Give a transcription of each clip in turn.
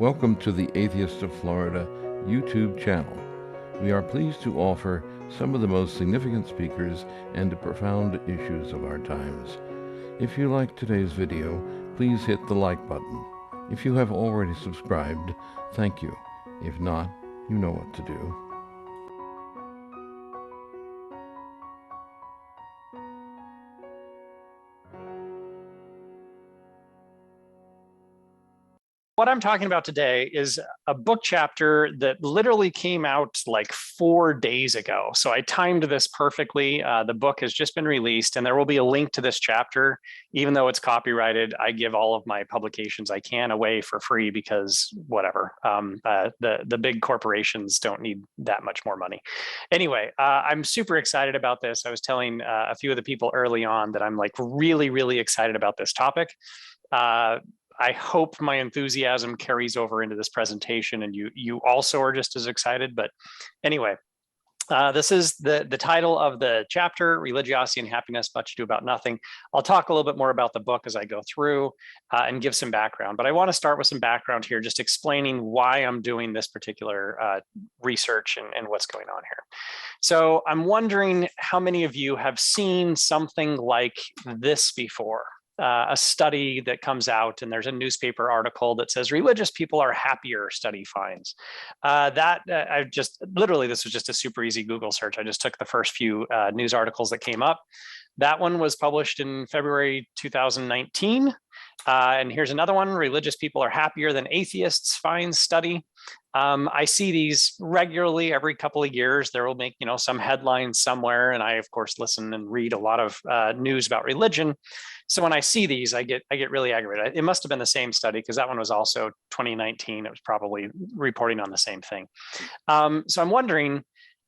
Welcome to the Atheists of Florida YouTube channel. We are pleased to offer some of the most significant speakers and profound issues of our times. If you like today's video, please hit the like button. If you have already subscribed, thank you. If not, you know what to do. What I'm talking about today is a book chapter that literally came out like 4 days ago. So I timed this perfectly. The book has just been released, and there will be a link to this chapter. Even though it's copyrighted, I give all of my publications I can away for free because whatever. The big corporations don't need that much more money. Anyway, I'm super excited about this. I was telling a few of the people early on that I'm like really, really excited about this topic. I hope my enthusiasm carries over into this presentation and you also are just as excited. But anyway, this is the title of the chapter, Religiosity and Happiness, Much Ado About Nothing. I'll talk a little bit more about the book as I go through and give some background. But I want to start with some background here, just explaining why I'm doing this particular research and what's going on here. So I'm wondering how many of you have seen something like this before. A study that comes out and there's a newspaper article that says religious people are happier, study finds. I just literally, this was just a super easy Google search. I just took the first few news articles that came up. That one was published in February 2019. And here's another one, religious people are happier than atheists, finds study. I see these regularly every couple of years. There will make, some headlines somewhere. And I, of course, listen and read a lot of news about religion. So when I see these, I get really aggravated. It must have been the same study because that one was also 2019. It was probably reporting on the same thing. So I'm wondering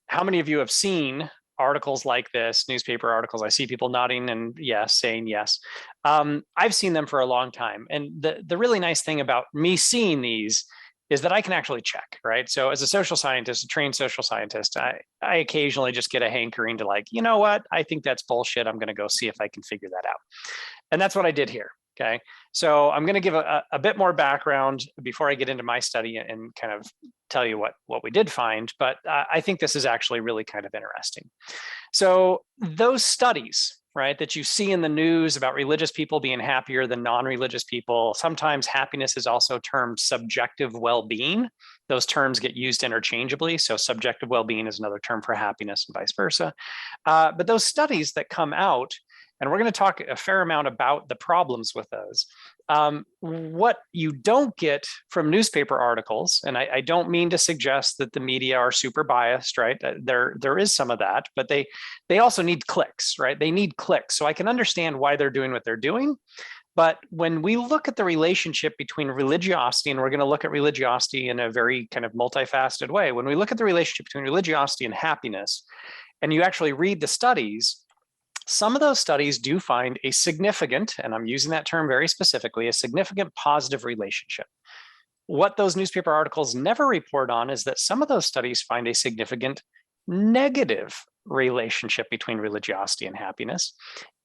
how many of you have seen articles like this, newspaper articles. I see people nodding and yes, saying yes. I've seen them for a long time. And the really nice thing about me seeing these is that I can actually check, right? So as a social scientist, a trained social scientist, I occasionally just get a hankering to like, you know what? I think that's bullshit. I'm going to go see if I can figure that out. And that's what I did here, okay? So I'm going to give a bit more background before I get into my study and kind of tell you what we did find, but I think this is actually really kind of interesting. So those studies, right, that you see in the news about religious people being happier than non-religious people. Sometimes happiness is also termed subjective well-being. Those terms get used interchangeably. So subjective well-being is another term for happiness and vice versa. But those studies that come out, and we're going to talk a fair amount about the problems with those. What you don't get from newspaper articles, and I don't mean to suggest that the media are super biased, right? There is some of that, but they also need clicks, right? They need clicks. So I can understand why they're doing what they're doing. But when we look at the relationship between religiosity, and we're going to look at religiosity in a very kind of multifaceted way, when we look at the relationship between religiosity and happiness, and you actually read the studies, some of those studies do find a significant, and I'm using that term very specifically, a significant positive relationship. What those newspaper articles never report on is that some of those studies find a significant negative relationship between religiosity and happiness.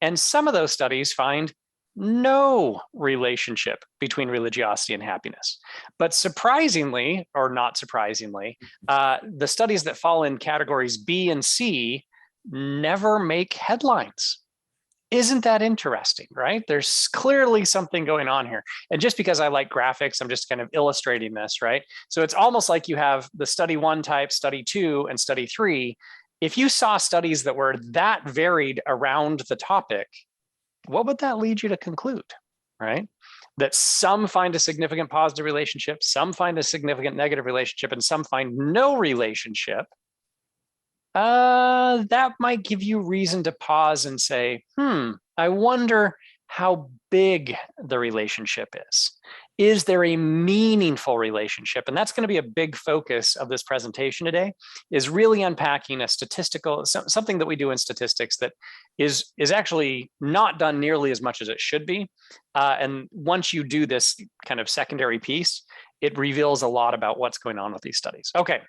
And some of those studies find no relationship between religiosity and happiness. But surprisingly, or not surprisingly, the studies that fall in categories B and C never make headlines. Isn't that interesting, right? There's clearly something going on here. And just because I like graphics, I'm just kind of illustrating this, right? So it's almost like you have the study 1 type, study 2, and study 3. If you saw studies that were that varied around the topic, what would that lead you to conclude, right? That some find a significant positive relationship, some find a significant negative relationship, and some find no relationship. That might give you reason to pause and say, I wonder how big the relationship is. Is there a meaningful relationship? And that's going to be a big focus of this presentation today, is really unpacking a statistical, something that we do in statistics that is actually not done nearly as much as it should be. And once you do this kind of secondary piece, it reveals a lot about what's going on with these studies. Okay.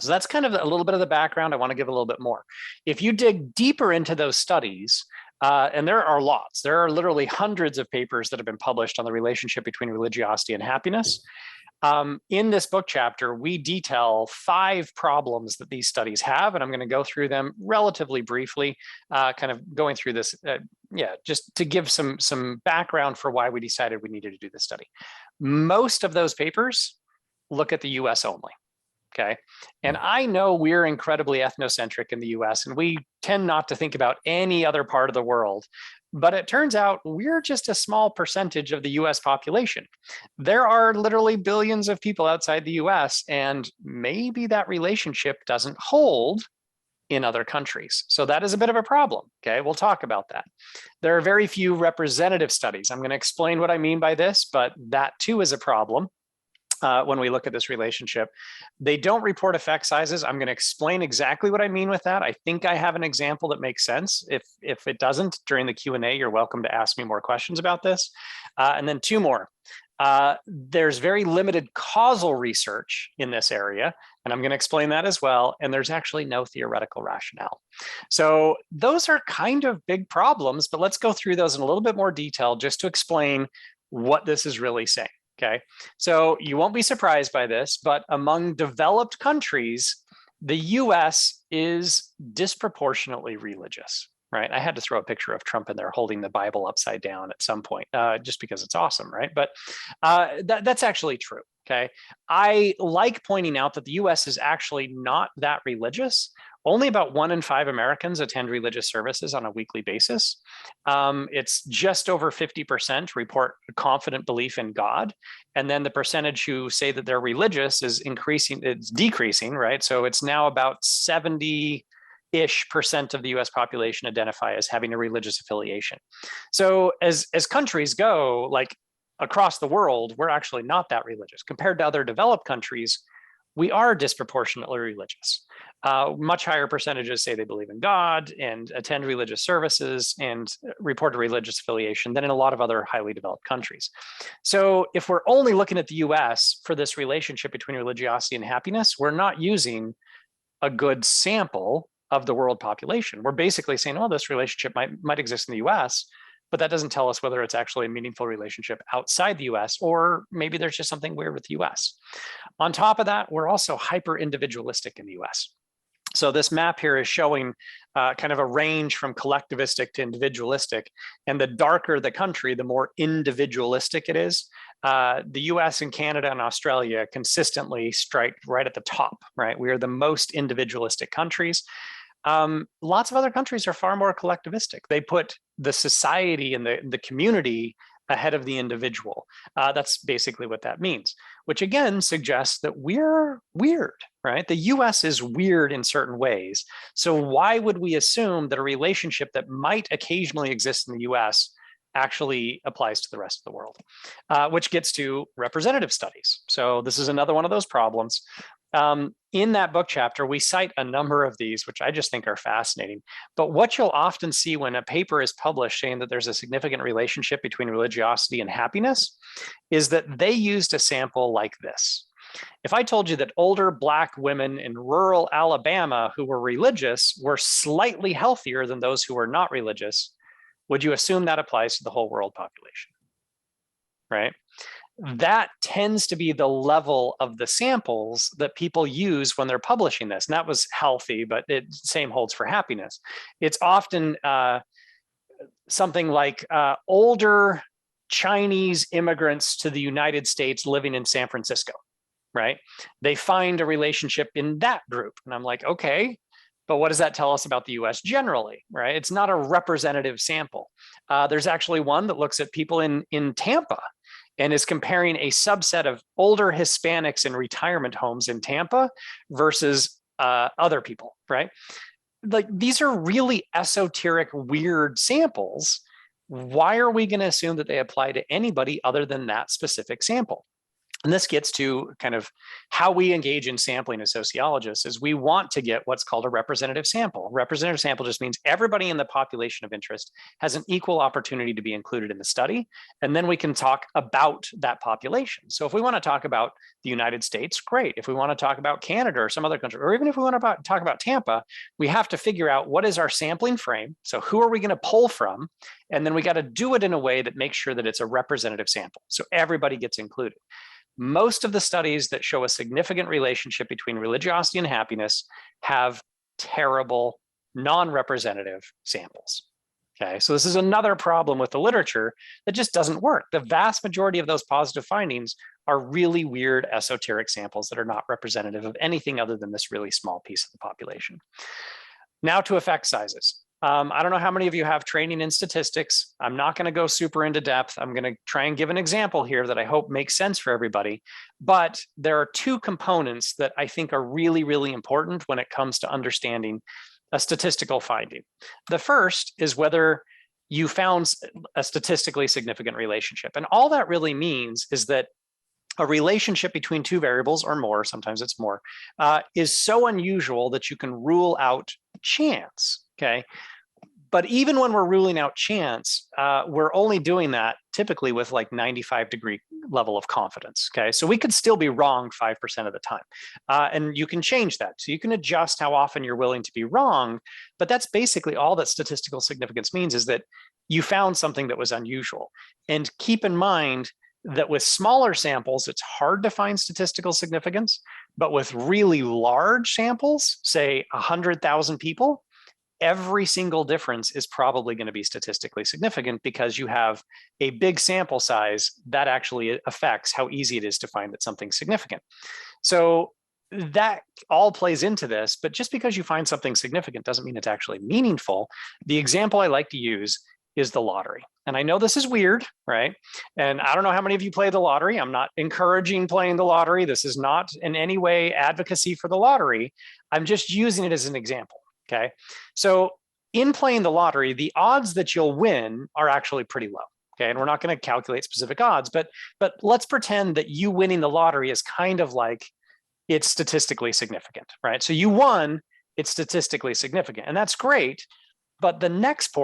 So that's kind of a little bit of the background. I want to give a little bit more. If you dig deeper into those studies, and there are lots, there are literally hundreds of papers that have been published on the relationship between religiosity and happiness. In this book chapter, we detail 5 problems that these studies have, and I'm going to go through them relatively briefly, kind of going through this, just to give some background for why we decided we needed to do this study. Most of those papers look at the US only. Okay. And I know we're incredibly ethnocentric in the US, and we tend not to think about any other part of the world. But it turns out we're just a small percentage of the US population. There are literally billions of people outside the US, and maybe that relationship doesn't hold in other countries. So that is a bit of a problem. Okay, we'll talk about that. There are very few representative studies. I'm going to explain what I mean by this, but that too is a problem. When we look at this relationship, they don't report effect sizes. I'm going to explain exactly what I mean with that. I think I have an example that makes sense. If it doesn't, during the Q&A, you're welcome to ask me more questions about this. And then 2 more. There's very limited causal research in this area, and I'm going to explain that as well. And there's actually no theoretical rationale. So those are kind of big problems, but let's go through those in a little bit more detail just to explain what this is really saying. Okay, so you won't be surprised by this, but among developed countries, the US is disproportionately religious, right? I had to throw a picture of Trump in there holding the Bible upside down at some point, just because it's awesome, right? But that's actually true, okay? I like pointing out that the US is actually not that religious. Only about 1 in 5 Americans attend religious services on a weekly basis. It's just over 50% report confident belief in God. And then the percentage who say that they're religious is increasing, it's decreasing, right? So it's now about 70-ish% of the US population identify as having a religious affiliation. So as countries go, like across the world, we're actually not that religious. Compared to other developed countries, we are disproportionately religious. Much higher percentages say they believe in God and attend religious services and report a religious affiliation than in a lot of other highly developed countries. So if we're only looking at the US for this relationship between religiosity and happiness, we're not using a good sample of the world population. We're basically saying, oh, this relationship might exist in the US, but that doesn't tell us whether it's actually a meaningful relationship outside the US, or maybe there's just something weird with the US. On top of that, we're also hyper individualistic in the US. So this map here is showing kind of a range from collectivistic to individualistic. And the darker the country, the more individualistic it is. The US and Canada and Australia consistently strike right at the top, right? We are the most individualistic countries. Lots of other countries are far more collectivistic. They put the society and the community ahead of the individual. That's basically what that means, which again suggests that we're weird, right? The US is weird in certain ways. So why would we assume that a relationship that might occasionally exist in the US actually applies to the rest of the world? Which gets to representative studies. So this is another one of those problems. In that book chapter, we cite a number of these, which I just think are fascinating. But what you'll often see when a paper is published saying that there's a significant relationship between religiosity and happiness is that they used a sample like this. If I told you that older Black women in rural Alabama who were religious were slightly healthier than those who were not religious, would you assume that applies to the whole world population? Right? That tends to be the level of the samples that people use when they're publishing this. And that was healthy, but the same holds for happiness. It's often something like older Chinese immigrants to the United States living in San Francisco, right? They find a relationship in that group. And I'm like, okay, but what does that tell us about the US generally, right? It's not a representative sample. There's actually one that looks at people in Tampa and is comparing a subset of older Hispanics in retirement homes in Tampa versus other people, right? Like these are really esoteric, weird samples. Why are we going to assume that they apply to anybody other than that specific sample? And this gets to kind of how we engage in sampling as sociologists is we want to get what's called a representative sample. Representative sample just means everybody in the population of interest has an equal opportunity to be included in the study. And then we can talk about that population. So if we want to talk about the United States, great. If we want to talk about Canada or some other country, or even if we want to talk about Tampa, we have to figure out what is our sampling frame. So who are we going to pull from? And then we got to do it in a way that makes sure that it's a representative sample. So everybody gets included. Most of the studies that show a significant relationship between religiosity and happiness have terrible, non-representative samples. Okay, so this is another problem with the literature that just doesn't work. The vast majority of those positive findings are really weird esoteric samples that are not representative of anything other than this really small piece of the population. Now to effect sizes. I don't know how many of you have training in statistics. I'm not going to go super into depth. I'm going to try and give an example here that I hope makes sense for everybody. But there are two components that I think are really, really important when it comes to understanding a statistical finding. The first is whether you found a statistically significant relationship. And all that really means is that a relationship between two variables or more, sometimes it's more, is so unusual that you can rule out chance, okay? But even when we're ruling out chance, we're only doing that typically with like 95-degree level of confidence, okay? So we could still be wrong 5% of the time. And you can change that. So you can adjust how often you're willing to be wrong, but that's basically all that statistical significance means, is that you found something that was unusual. And keep in mind that with smaller samples, it's hard to find statistical significance, but with really large samples, say 100,000 people, every single difference is probably going to be statistically significant because you have a big sample size that actually affects how easy it is to find that something's significant. So that all plays into this, but just because you find something significant doesn't mean it's actually meaningful. The example I like to use is the lottery. And I know this is weird, right? And I don't know how many of you play the lottery. I'm not encouraging playing the lottery. This is not in any way advocacy for the lottery. I'm just using it as an example, okay? So in playing the lottery, the odds that you'll win are actually pretty low, okay? And we're not going to calculate specific odds, but let's pretend that you winning the lottery is kind of like it's statistically significant, right? So you won, it's statistically significant, and that's great. But the next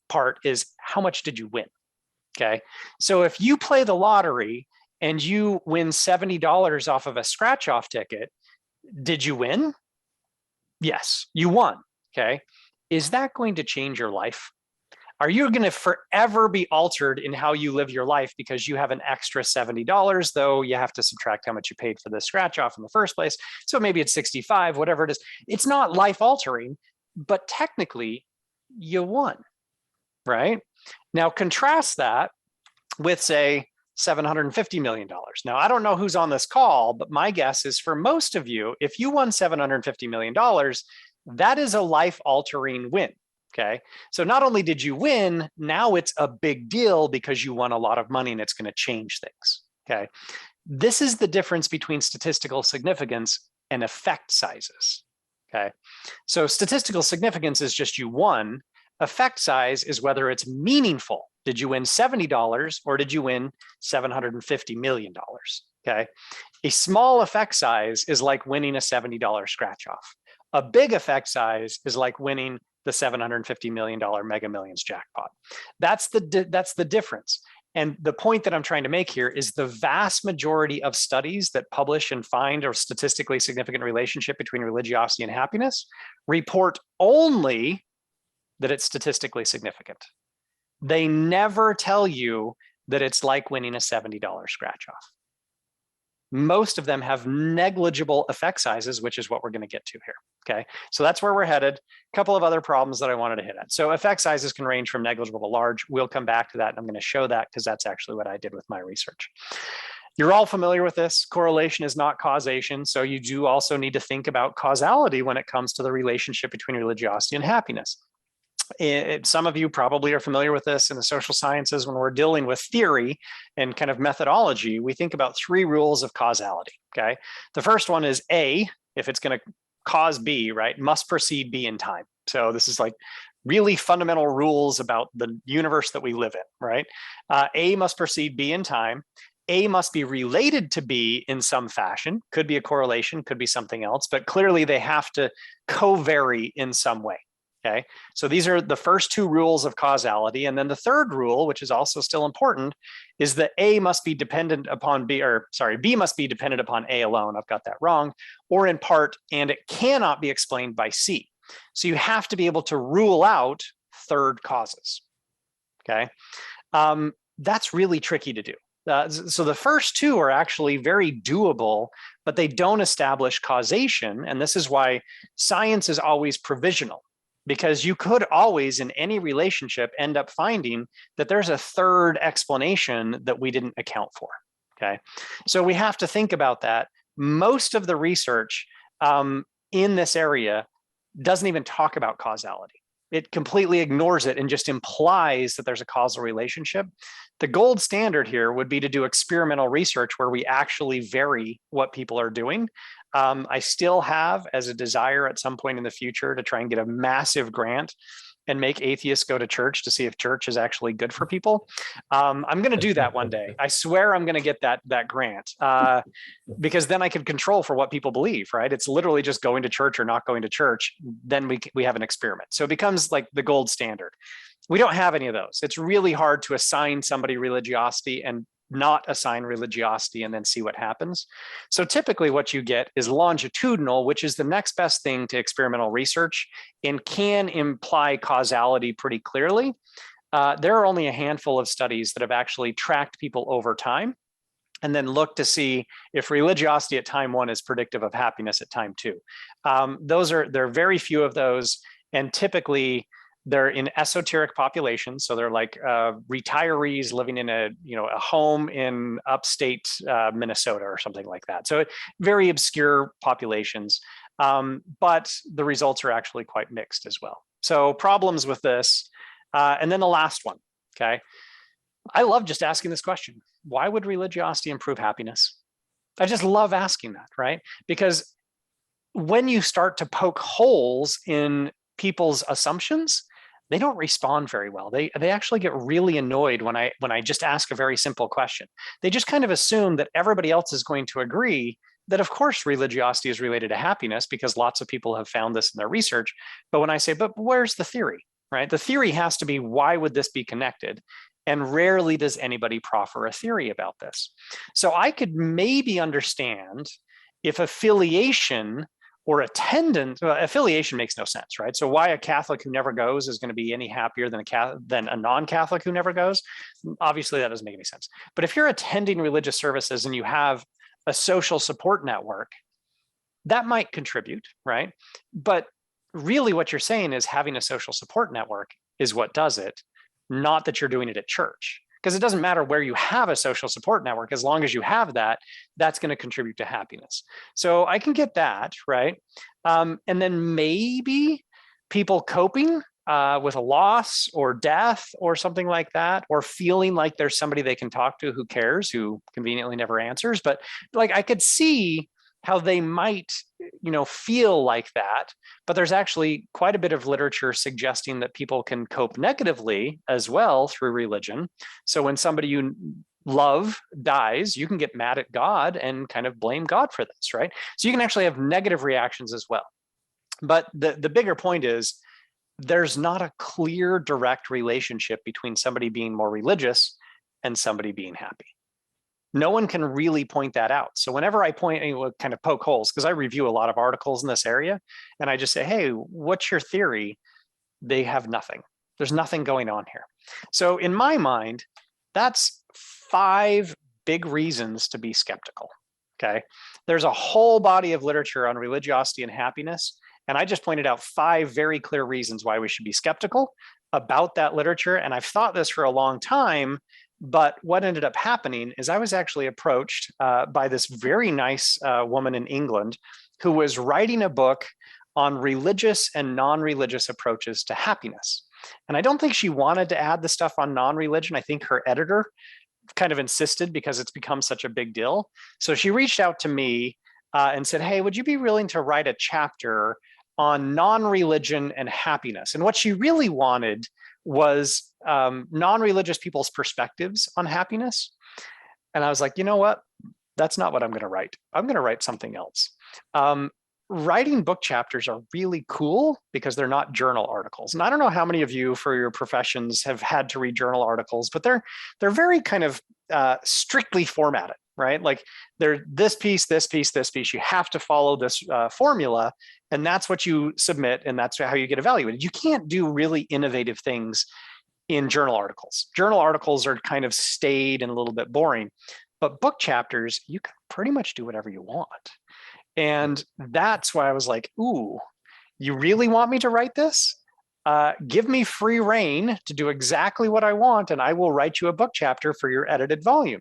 part is how much did you win? Okay. So if you play the lottery and you win $70 off of a scratch off ticket, did you win? Yes, you won. Okay. Is that going to change your life? Are you going to forever be altered in how you live your life because you have an extra $70, though you have to subtract how much you paid for the scratch off in the first place? So maybe it's 65, whatever it is. It's not life altering, but technically you won, right? Now contrast that with, say, $750 million. Now, I don't know who's on this call, but my guess is for most of you, if you won $750 million, that is a life-altering win, okay? So not only did you win, now it's a big deal because you won a lot of money and it's going to change things, okay? This is the difference between statistical significance and effect sizes, okay? So statistical significance is just you won. Effect size is whether it's meaningful. Did you win $70 or did you win $750 million? Okay. A small effect size is like winning a $70 scratch off. A big effect size is like winning the $750 million Mega Millions jackpot. That's the difference. And the point that I'm trying to make here is the vast majority of studies that publish and find a statistically significant relationship between religiosity and happiness report only that it's statistically significant. They never tell you that it's like winning a $70 scratch off. Most of them have negligible effect sizes, which is what we're going to get to here. Okay, so that's where we're headed. A couple of other problems that I wanted to hit at. So effect sizes can range from negligible to large. We'll come back to that, and I'm going to show that because that's actually what I did with my research. You're all familiar with this. Correlation is not causation. So you do also need to think about causality when it comes to the relationship between religiosity and happiness. Some of you probably are familiar with this in the social sciences. When we're dealing with theory and kind of methodology, we think about 3 rules of causality, okay? The first one is A, if it's going to cause B, right, must precede B in time. So this is like really fundamental rules about the universe that we live in, right? A must precede B in time. A must be related to B in some fashion. Could be a correlation, could be something else, but clearly they have to co-vary in some way. Okay, so these are the first 2 rules of causality. And then the third rule, which is also still important, is that A must be dependent upon B, or sorry, B must be dependent upon A alone. I've got that wrong, or in part, and it cannot be explained by C. So you have to be able to rule out third causes. Okay, that's really tricky to do. So the first two are actually very doable, but they don't establish causation. And this is why science is always provisional, because you could always, in any relationship, end up finding that there's a third explanation that we didn't account for. Okay, so we have to think about that. Most of the research in this area doesn't even talk about causality. It completely ignores it and just implies that there's a causal relationship. The gold standard here would be to do experimental research where we actually vary what people are doing. I still have as a desire at some point in the future to try and get a massive grant and make atheists go to church to see if church is actually good for people. I'm going to do that one day. I swear I'm going to get that grant because then I can control for what people believe, right? It's literally just going to church or not going to church. Then we have an experiment. So it becomes like the gold standard. We don't have any of those. It's really hard to assign somebody religiosity and not assign religiosity and then see what happens. So typically what you get is longitudinal, which is the next best thing to experimental research and can imply causality pretty clearly. There are only a handful of studies that have actually tracked people over time and then look to see if religiosity at time 1 is predictive of happiness at time 2. There are very few of those, and typically they're in esoteric populations. So they're like retirees living in a home in upstate Minnesota or something like that. So very obscure populations, but the results are actually quite mixed as well. So problems with this. And then the last one, okay? I love just asking this question. Why would religiosity improve happiness? I just love asking that, right? Because when you start to poke holes in people's assumptions, they don't respond very well. They actually get really annoyed when I just ask a very simple question. They just kind of assume that everybody else is going to agree that of course religiosity is related to happiness because lots of people have found this in their research. But when I say, but where's the theory, right? The theory has to be, why would this be connected? And rarely does anybody proffer a theory about this. So I could maybe understand if affiliation or attendance, affiliation makes no sense, right? So why a Catholic who never goes is going to be any happier than a non-Catholic who never goes? Obviously, that doesn't make any sense. But if you're attending religious services and you have a social support network, that might contribute, right? But really what you're saying is having a social support network is what does it, not that you're doing it at church. Because it doesn't matter where you have a social support network, as long as you have that, that's going to contribute to happiness. So I can get that, right? And then maybe people coping with a loss or death or something like that, or feeling like there's somebody they can talk to who cares, who conveniently never answers. But like I could see how they might, feel like that. But there's actually quite a bit of literature suggesting that people can cope negatively as well through religion. So when somebody you love dies, you can get mad at God and kind of blame God for this, right? So you can actually have negative reactions as well. But the bigger point is there's not a clear direct relationship between somebody being more religious and somebody being happy. No one can really point that out. So whenever I kind of poke holes, because I review a lot of articles in this area, and I just say, hey, what's your theory? They have nothing. There's nothing going on here. So in my mind, that's 5 big reasons to be skeptical, okay? There's a whole body of literature on religiosity and happiness, and I just pointed out 5 very clear reasons why we should be skeptical about that literature. And I've thought this for a long time, but what ended up happening is I was actually approached by this very nice woman in England who was writing a book on religious and non-religious approaches to happiness. And I don't think she wanted to add the stuff on non-religion. I think her editor kind of insisted because it's become such a big deal. So she reached out to me and said, hey, would you be willing to write a chapter on non-religion and happiness? And what she really wanted was non-religious people's perspectives on happiness. And I was like, you know what? That's not what I'm going to write. I'm going to write something else. Writing book chapters are really cool because they're not journal articles. And I don't know how many of you for your professions have had to read journal articles, but they're very kind of strictly formatted, right? Like they're this piece, this piece, this piece. You have to follow this formula, and that's what you submit, and that's how you get evaluated. You can't do really innovative things in journal articles. Journal articles are kind of staid and a little bit boring, but book chapters, you can pretty much do whatever you want. And that's why I was like, ooh, you really want me to write this? Give me free reign to do exactly what I want, and I will write you a book chapter for your edited volume.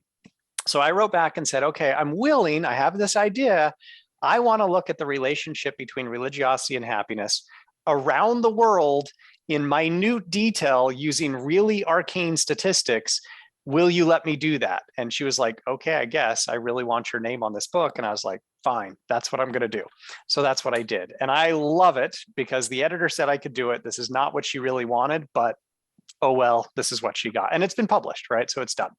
So I wrote back and said, okay, I'm willing, I have this idea. I want to look at the relationship between religiosity and happiness around the world in minute detail using really arcane statistics. Will you let me do that? And she was like, okay, I guess I really want your name on this book. And I was like, fine, that's what I'm going to do. So that's what I did. And I love it because the editor said I could do it. This is not what she really wanted, but oh, well, this is what she got. And it's been published, right? So it's done.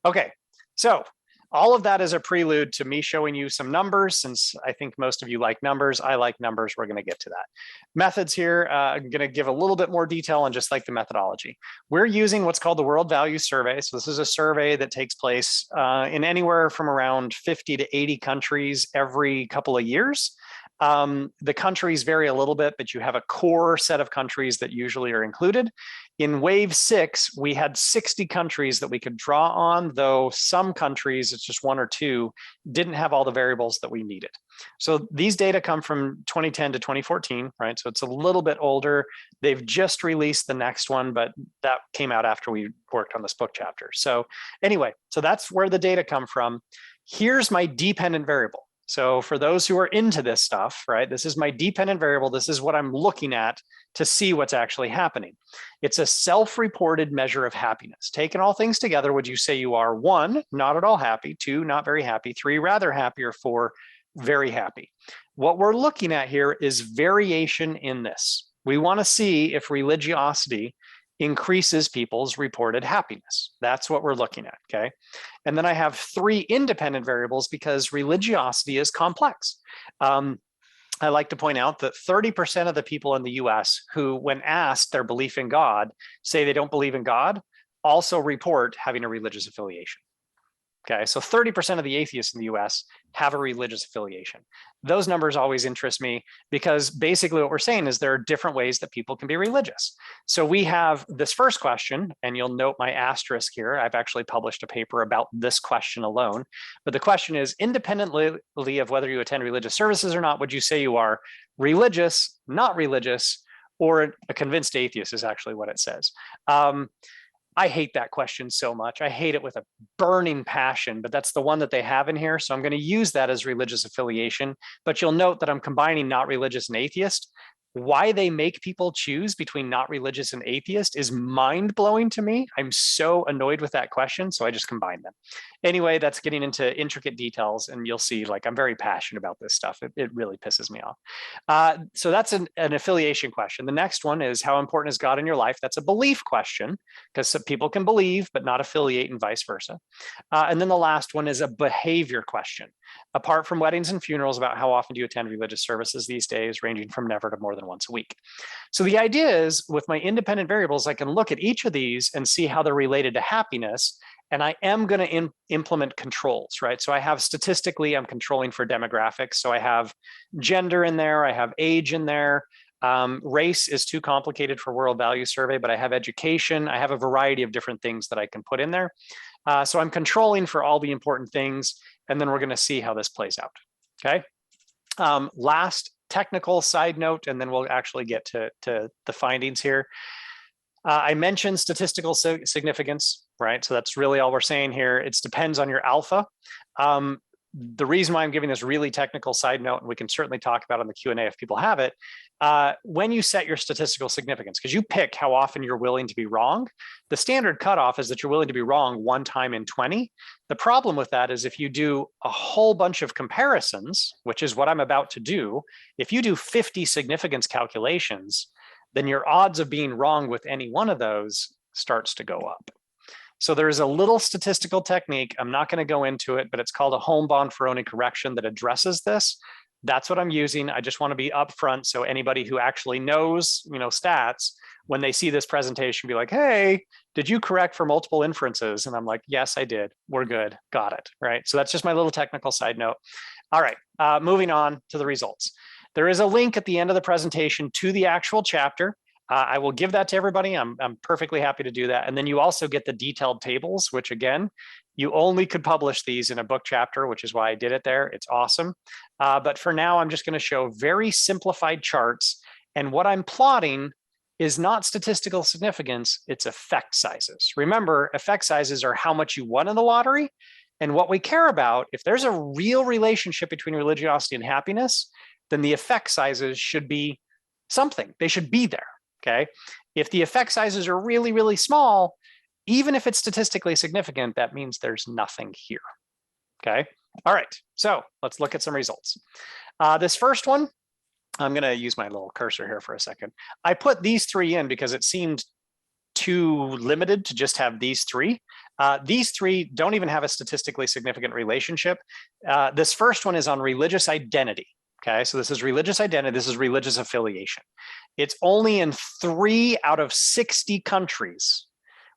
Okay. So all of that is a prelude to me showing you some numbers. Since I think most of you like numbers, I like numbers. We're going to get to that. Methods here, I'm going to give a little bit more detail on just like the methodology. We're using what's called the World Values Survey. So this is a survey that takes place in anywhere from around 50 to 80 countries every couple of years. The countries vary a little bit, but you have a core set of countries that usually are included. In wave 6, we had 60 countries that we could draw on, though some countries, it's just 1 or 2, didn't have all the variables that we needed. So these data come from 2010 to 2014, right? So it's a little bit older. They've just released the next one, but that came out after we worked on this book chapter. So anyway, so that's where the data come from. Here's my dependent variable. So for those who are into this stuff, right, this is my dependent variable. This is what I'm looking at to see what's actually happening. It's a self-reported measure of happiness. Taking all things together, would you say you are 1, not at all happy, 2, not very happy, 3, rather happy, or 4, very happy? What we're looking at here is variation in this. We want to see if religiosity increases people's reported happiness. That's what we're looking at, okay? And then I have 3 independent variables because religiosity is complex. I like to point out that 30% of the people in the US who, when asked their belief in God, say they don't believe in God, also report having a religious affiliation. Okay, so 30% of the atheists in the US have a religious affiliation. Those numbers always interest me because basically what we're saying is there are different ways that people can be religious. So we have this first question, and you'll note my asterisk here. I've actually published a paper about this question alone. But the question is, independently of whether you attend religious services or not, would you say you are religious, not religious, or a convinced atheist is actually what it says. I hate that question so much. I hate it with a burning passion, but that's the one that they have in here. So I'm going to use that as religious affiliation. But you'll note that I'm combining not religious and atheist. Why they make people choose between not religious and atheist is mind-blowing to me. I'm so annoyed with that question, so I just combine them. Anyway, that's getting into intricate details, and you'll see, like, I'm very passionate about this stuff. It really pisses me off. So that's an affiliation question. The next one is, how important is God in your life? That's a belief question, because some people can believe but not affiliate, and vice versa. And then the last one is a behavior question. Apart from weddings and funerals, about how often do you attend religious services these days, ranging from never to more than once a week. So the idea is, with my independent variables, I can look at each of these and see how they're related to happiness. And I am going to implement controls, right? So I have statistically, I'm controlling for demographics. So I have gender in there, I have age in there. Race is too complicated for World Value Survey, but I have education. I have a variety of different things that I can put in there. So I'm controlling for all the important things, and then we're going to see how this plays out. Okay. Last technical side note, and then we'll actually get to the findings here. I mentioned statistical significance, right? So that's really all we're saying here. It depends on your alpha. The reason why I'm giving this really technical side note, and we can certainly talk about it in the Q&A if people have it, when you set your statistical significance, because you pick how often you're willing to be wrong, the standard cutoff is that you're willing to be wrong 1 time in 20. The problem with that is if you do a whole bunch of comparisons, which is what I'm about to do, if you do 50 significance calculations, then your odds of being wrong with any one of those starts to go up. So there's a little statistical technique. I'm not going to go into it, but it's called a Holm-Bonferroni correction that addresses this. That's what I'm using. I just want to be upfront so anybody who actually knows, stats, when they see this presentation, be like, hey, did you correct for multiple inferences? And I'm like, yes, I did. We're good. Got it. Right. So that's just my little technical side note. All right. Moving on to the results. There is a link at the end of the presentation to the actual chapter. I will give that to everybody. I'm perfectly happy to do that. And then you also get the detailed tables, which again, you only could publish these in a book chapter, which is why I did it there. It's awesome. But for now, I'm just going to show very simplified charts. And what I'm plotting is not statistical significance, it's effect sizes. Remember, effect sizes are how much you won in the lottery. And what we care about, if there's a real relationship between religiosity and happiness, then the effect sizes should be something. They should be there, okay? If the effect sizes are really, really small, even if it's statistically significant, that means there's nothing here, okay? All right, so let's look at some results. This first one, I'm going to use my little cursor here for a second. I put these three in because it seemed too limited to just have these three. These three don't even have a statistically significant relationship. This first one is on religious identity. Okay, so this is religious identity. This is religious affiliation. It's only in 3 out of 60 countries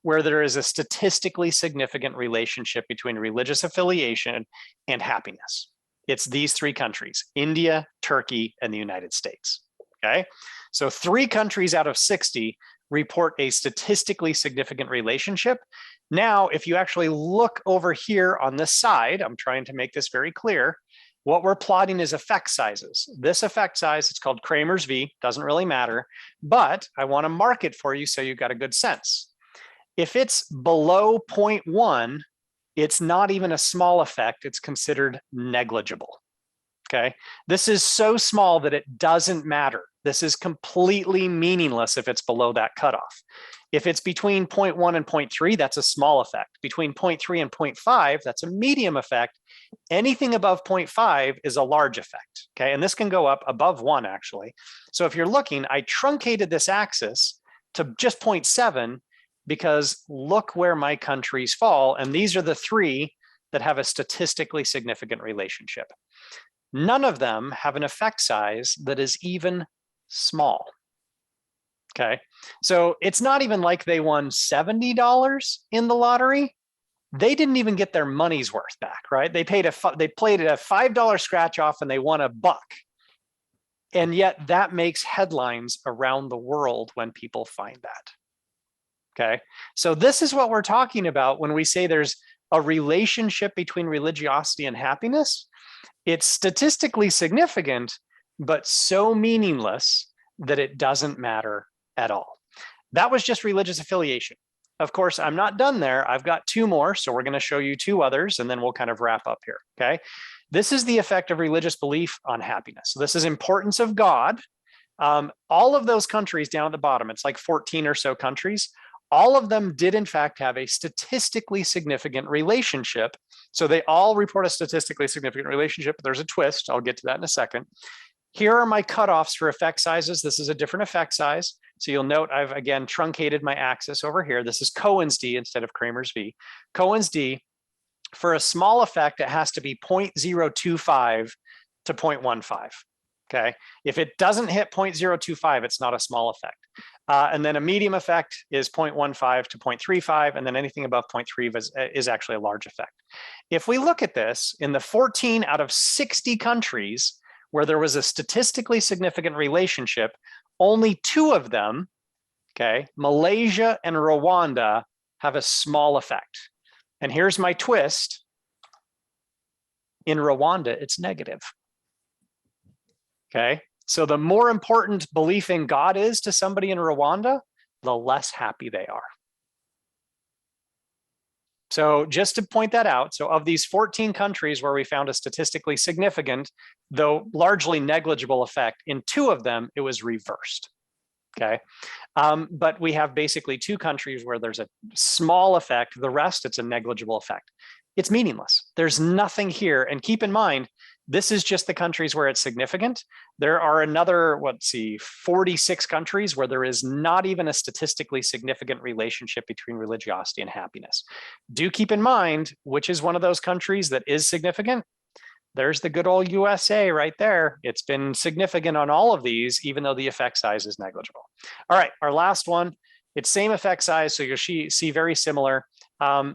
where there is a statistically significant relationship between religious affiliation and happiness. It's these 3 countries: India, Turkey, and the United States. Okay, so 3 countries out of 60 report a statistically significant relationship. Now, if you actually look over here on this side, I'm trying to make this very clear. What we're plotting is effect sizes. This effect size, it's called Kramer's V, doesn't really matter, but I want to mark it for you so you've got a good sense. If it's below 0.1, it's not even a small effect, it's considered negligible. Okay, this is so small that it doesn't matter. This is completely meaningless if it's below that cutoff. If it's between 0.1 and 0.3, that's a small effect. Between 0.3 and 0.5, that's a medium effect. Anything above 0.5 is a large effect, okay? And this can go up above 1, actually. So if you're looking, I truncated this axis to just 0.7 because look where my countries fall, and these are the 3 that have a statistically significant relationship. None of them have an effect size that is even small. Okay, so it's not even like they won $70 in the lottery. They didn't even get their money's worth back, right? They played a $5 scratch off and they won $1. And yet that makes headlines around the world when people find that. Okay, so this is what we're talking about when we say there's a relationship between religiosity and happiness. It's statistically significant, but so meaningless that it doesn't matter at all. That was just religious affiliation. Of course, I'm not done there. I've got 2 more, so we're going to show you 2 others, and then we'll kind of wrap up here, okay? This is the effect of religious belief on happiness. So this is importance of God. All of those countries down at the bottom, it's like 14 or so countries, all of them did in fact have a statistically significant relationship. So they all report a statistically significant relationship. There's a twist. I'll get to that in a second. Here are my cutoffs for effect sizes. This is a different effect size. So you'll note I've again truncated my axis over here. This is Cohen's D instead of Kramer's V. Cohen's D, for a small effect, it has to be 0.025 to 0.15. Okay, if it doesn't hit 0.025, it's not a small effect. And then a medium effect is 0.15 to 0.35, and then anything above 0.3 is actually a large effect. If we look at this, in the 14 out of 60 countries where there was a statistically significant relationship, only 2 of them, okay, Malaysia and Rwanda, have a small effect. And here's my twist. In Rwanda, it's negative. Okay, so the more important belief in God is to somebody in Rwanda, the less happy they are. So just to point that out, so of these 14 countries where we found a statistically significant, though largely negligible effect, in 2 of them, it was reversed. Okay, but we have basically 2 countries where there's a small effect. The rest, it's a negligible effect. It's meaningless. There's nothing here. And keep in mind, this is just the countries where it's significant. There are another, 46 countries where there is not even a statistically significant relationship between religiosity and happiness. Do keep in mind, which is one of those countries that is significant. There's the good old USA right there. It's been significant on all of these, even though the effect size is negligible. All right, our last one, it's same effect size, so you'll see very similar.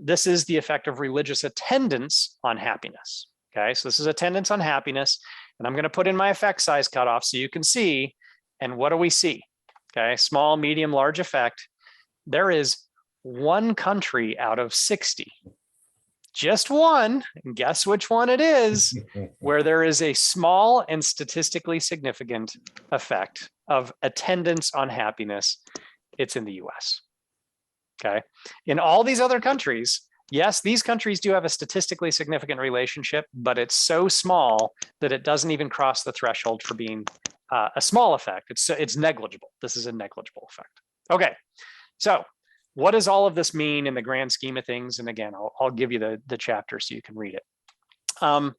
This is the effect of religious attendance on happiness. Okay, so this is attendance on happiness, and I'm going to put in my effect size cutoff so you can see. And what do we see? okay, small, medium, large effect, there is one country out of 60, just one, and guess which one it is, where there is a small and statistically significant effect of attendance on happiness. It's in the US. Okay. In all these other countries, yes, these countries do have a statistically significant relationship, but it's so small that it doesn't even cross the threshold for being a small effect. It's negligible. This is a negligible effect. Okay. So what does all of this mean in the grand scheme of things? And again, I'll give you the chapter so you can read it.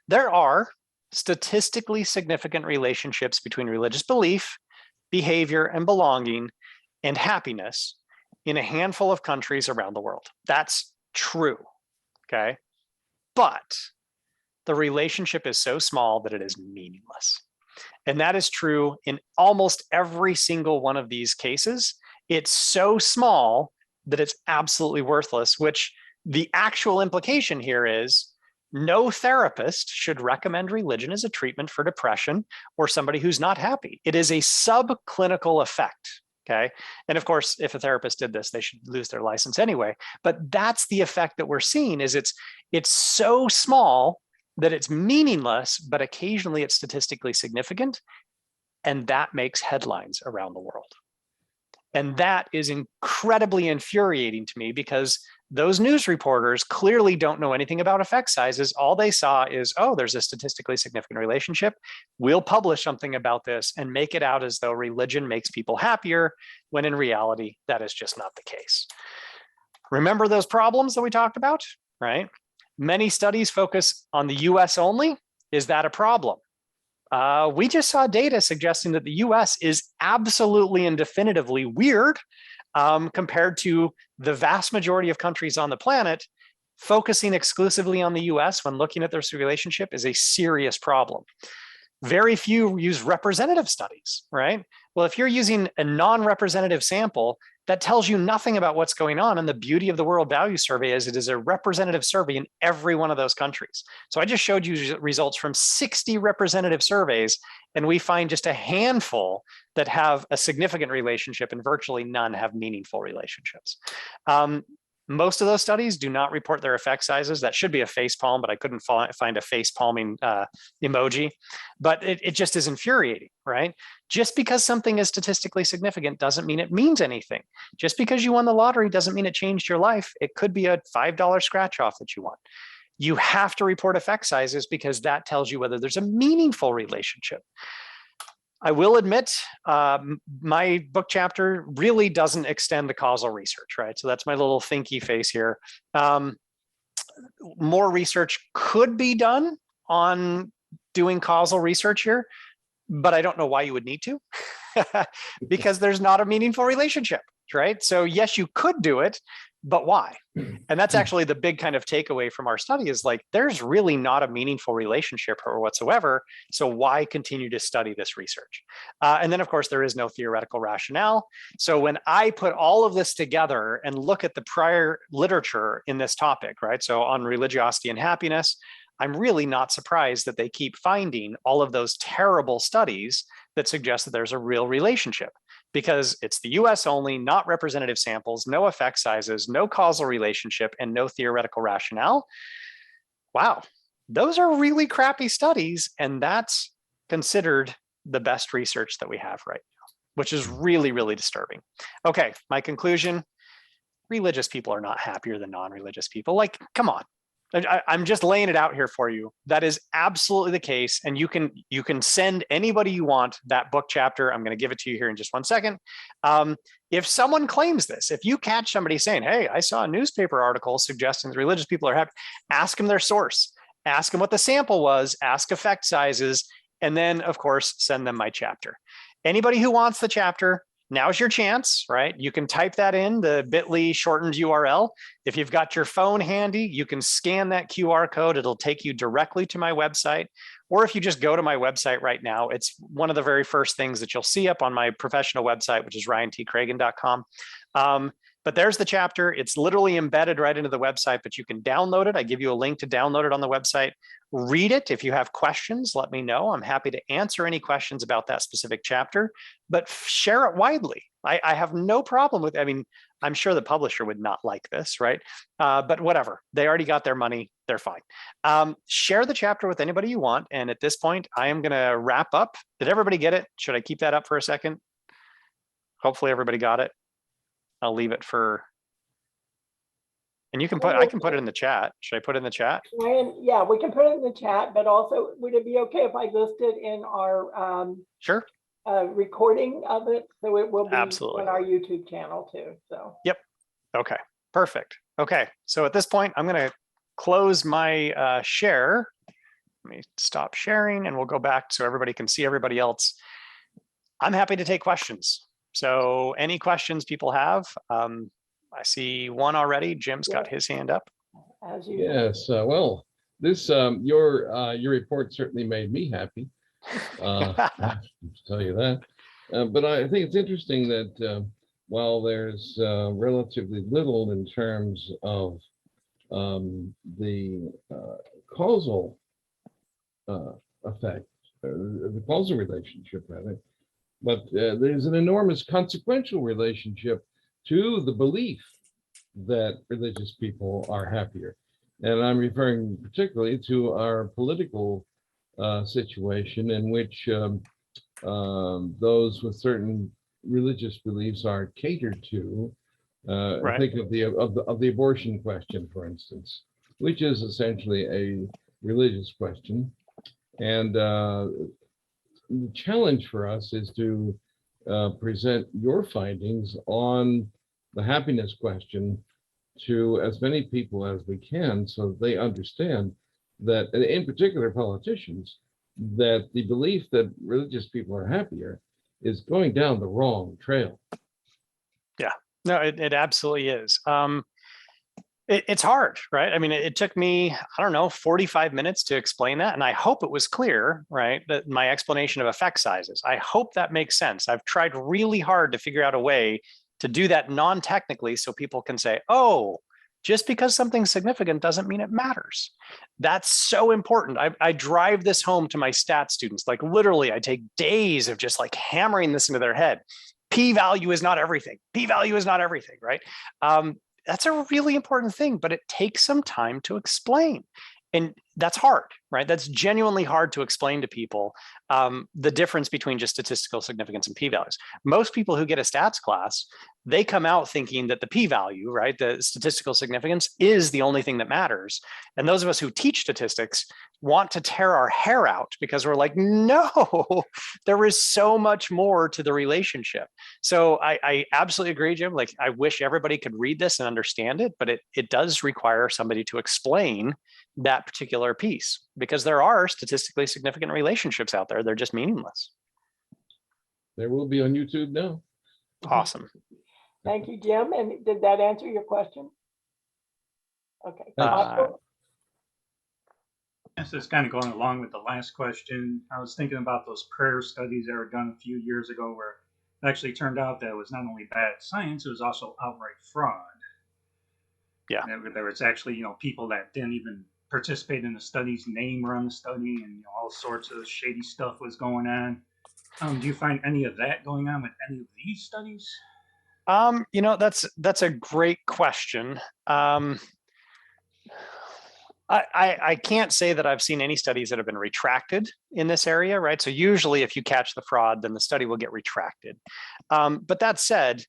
There are statistically significant relationships between religious belief, behavior, and belonging and happiness in a handful of countries around the world. That's true, okay? But the relationship is so small that it is meaningless. And that is true in almost every single one of these cases. It's so small that it's absolutely worthless, which the actual implication here is no therapist should recommend religion as a treatment for depression or somebody who's not happy. It is a subclinical effect, okay? And of course, if a therapist did this, they should lose their license anyway. But that's the effect that we're seeing is it's so small that it's meaningless, but occasionally it's statistically significant. And that makes headlines around the world. And that is incredibly infuriating to me because those news reporters clearly don't know anything about effect sizes. All they saw is, oh, there's a statistically significant relationship. We'll publish something about this and make it out as though religion makes people happier, when in reality, that is just not the case. Remember those problems that we talked about, right? Many studies focus on the US only. Is that a problem? We just saw data suggesting that the US is absolutely and definitively weird compared to the vast majority of countries on the planet. Focusing exclusively on the US when looking at this relationship is a serious problem. Very few use representative studies, right? Well, if you're using a non-representative sample, that tells you nothing about what's going on. And the beauty of the World Values Survey is it is a representative survey in every one of those countries. So I just showed you results from 60 representative surveys, and we find just a handful that have a significant relationship and virtually none have meaningful relationships. Most of those studies do not report their effect sizes. That should be a face palm, but I couldn't find a face palming emoji. But it just is infuriating, right? Just because something is statistically significant doesn't mean it means anything. Just because you won the lottery doesn't mean it changed your life. It could be a $5 scratch off that you want. You have to report effect sizes because that tells you whether there's a meaningful relationship. I will admit, my book chapter really doesn't extend the causal research, right? So that's my little thinky face here. More research could be done on doing causal research here, but I don't know why you would need to, because there's not a meaningful relationship, right? So yes, you could do it, but why? And that's actually the big kind of takeaway from our study is like, there's really not a meaningful relationship or whatsoever. So why continue to study this research? And then of course, there is no theoretical rationale. So when I put all of this together and look at the prior literature in this topic, right? So on religiosity and happiness, I'm really not surprised that they keep finding all of those terrible studies that suggest that there's a real relationship, because it's the US only, not representative samples, no effect sizes, no causal relationship, and no theoretical rationale. Wow, those are really crappy studies, and that's considered the best research that we have right now, which is really, really disturbing. Okay, my conclusion, religious people are not happier than non-religious people. Like, come on. I'm just laying it out here for you. That is absolutely the case. And you can send anybody you want that book chapter. I'm going to give it to you here in just 1 second. If someone claims this, if you catch somebody saying, hey, I saw a newspaper article suggesting that religious people are happy, ask them their source, ask them what the sample was, ask effect sizes, and then of course, send them my chapter. Anybody who wants the chapter, now's your chance, right? You can type that in the bit.ly shortened URL. If you've got your phone handy, you can scan that QR code. It'll take you directly to my website. Or if you just go to my website right now, it's one of the very first things that you'll see up on my professional website, which is ryantcragun.com. But there's the chapter. It's literally embedded right into the website, but you can download it. I give you a link to download it on the website. Read it. If you have questions, let me know. I'm happy to answer any questions about that specific chapter, but share it widely. I have no problem with, I mean, I'm sure the publisher would not like this, right? But whatever, they already got their money, they're fine. Share the chapter with anybody you want. And at this point, I am gonna wrap up. Did everybody get it? Should I keep that up for a second? Hopefully everybody got it. I'll leave it for, and you can put, I can put it in the chat. Should I put it in the chat? Ryan, yeah, we can put it in the chat, but also would it be okay if I list it in our Sure. recording of it? So it will be Absolutely on our YouTube channel too. So yep. Okay, perfect. Okay, so at this point, I'm going to close my share. Let me stop sharing and we'll go back so everybody can see everybody else. I'm happy to take questions. So any questions people have, I see one already. Jim's got his hand up. As usual. Yes, well, this your report certainly made me happy. I have to tell you that. But I think it's interesting that while there's relatively little in terms of the causal effect, the causal relationship, rather, but there's an enormous consequential relationship to the belief that religious people are happier. And I'm referring particularly to our political situation in which those with certain religious beliefs are catered to. Right. Think of the abortion question, for instance, which is essentially a religious question. And the challenge for us is to present your findings on the happiness question to as many people as we can, so they understand that, in particular politicians, that the belief that religious people are happier is going down the wrong trail. Yeah, no, it absolutely is. It's hard, right? I mean, it took me, I don't know, 45 minutes to explain that. And I hope it was clear, right? That my explanation of effect sizes, I hope that makes sense. I've tried really hard to figure out a way to do that non-technically so people can say, oh, just because something's significant doesn't mean it matters. That's so important. I drive this home to my stat students. Like literally, I take days of just like hammering this into their head. P-value is not everything. P-value is not everything, right? That's a really important thing, but it takes some time to explain. And that's hard, right? That's genuinely hard to explain to people, the difference between just statistical significance and p-values. Most people who get a stats class, they come out thinking that the p-value, right, the statistical significance is the only thing that matters. And those of us who teach statistics want to tear our hair out because we're like, no, there is so much more to the relationship. So I absolutely agree, Jim. Like, I wish everybody could read this and understand it, but it does require somebody to explain that particular piece, because there are statistically significant relationships out there. They're just meaningless. There will be on YouTube now. Awesome. Thank you, Jim. And did that answer your question? Okay. Yes, it's kind of going along with the last question. I was thinking about those prayer studies that were done a few years ago where it actually turned out that it was not only bad science, it was also outright fraud. Yeah. There was actually, people that didn't even participate in the studies, name were on the study, and all sorts of shady stuff was going on. Do you find any of that going on with any of these studies? That's a great question. I can't say that I've seen any studies that have been retracted in this area, right? So usually if you catch the fraud, then the study will get retracted. But that said,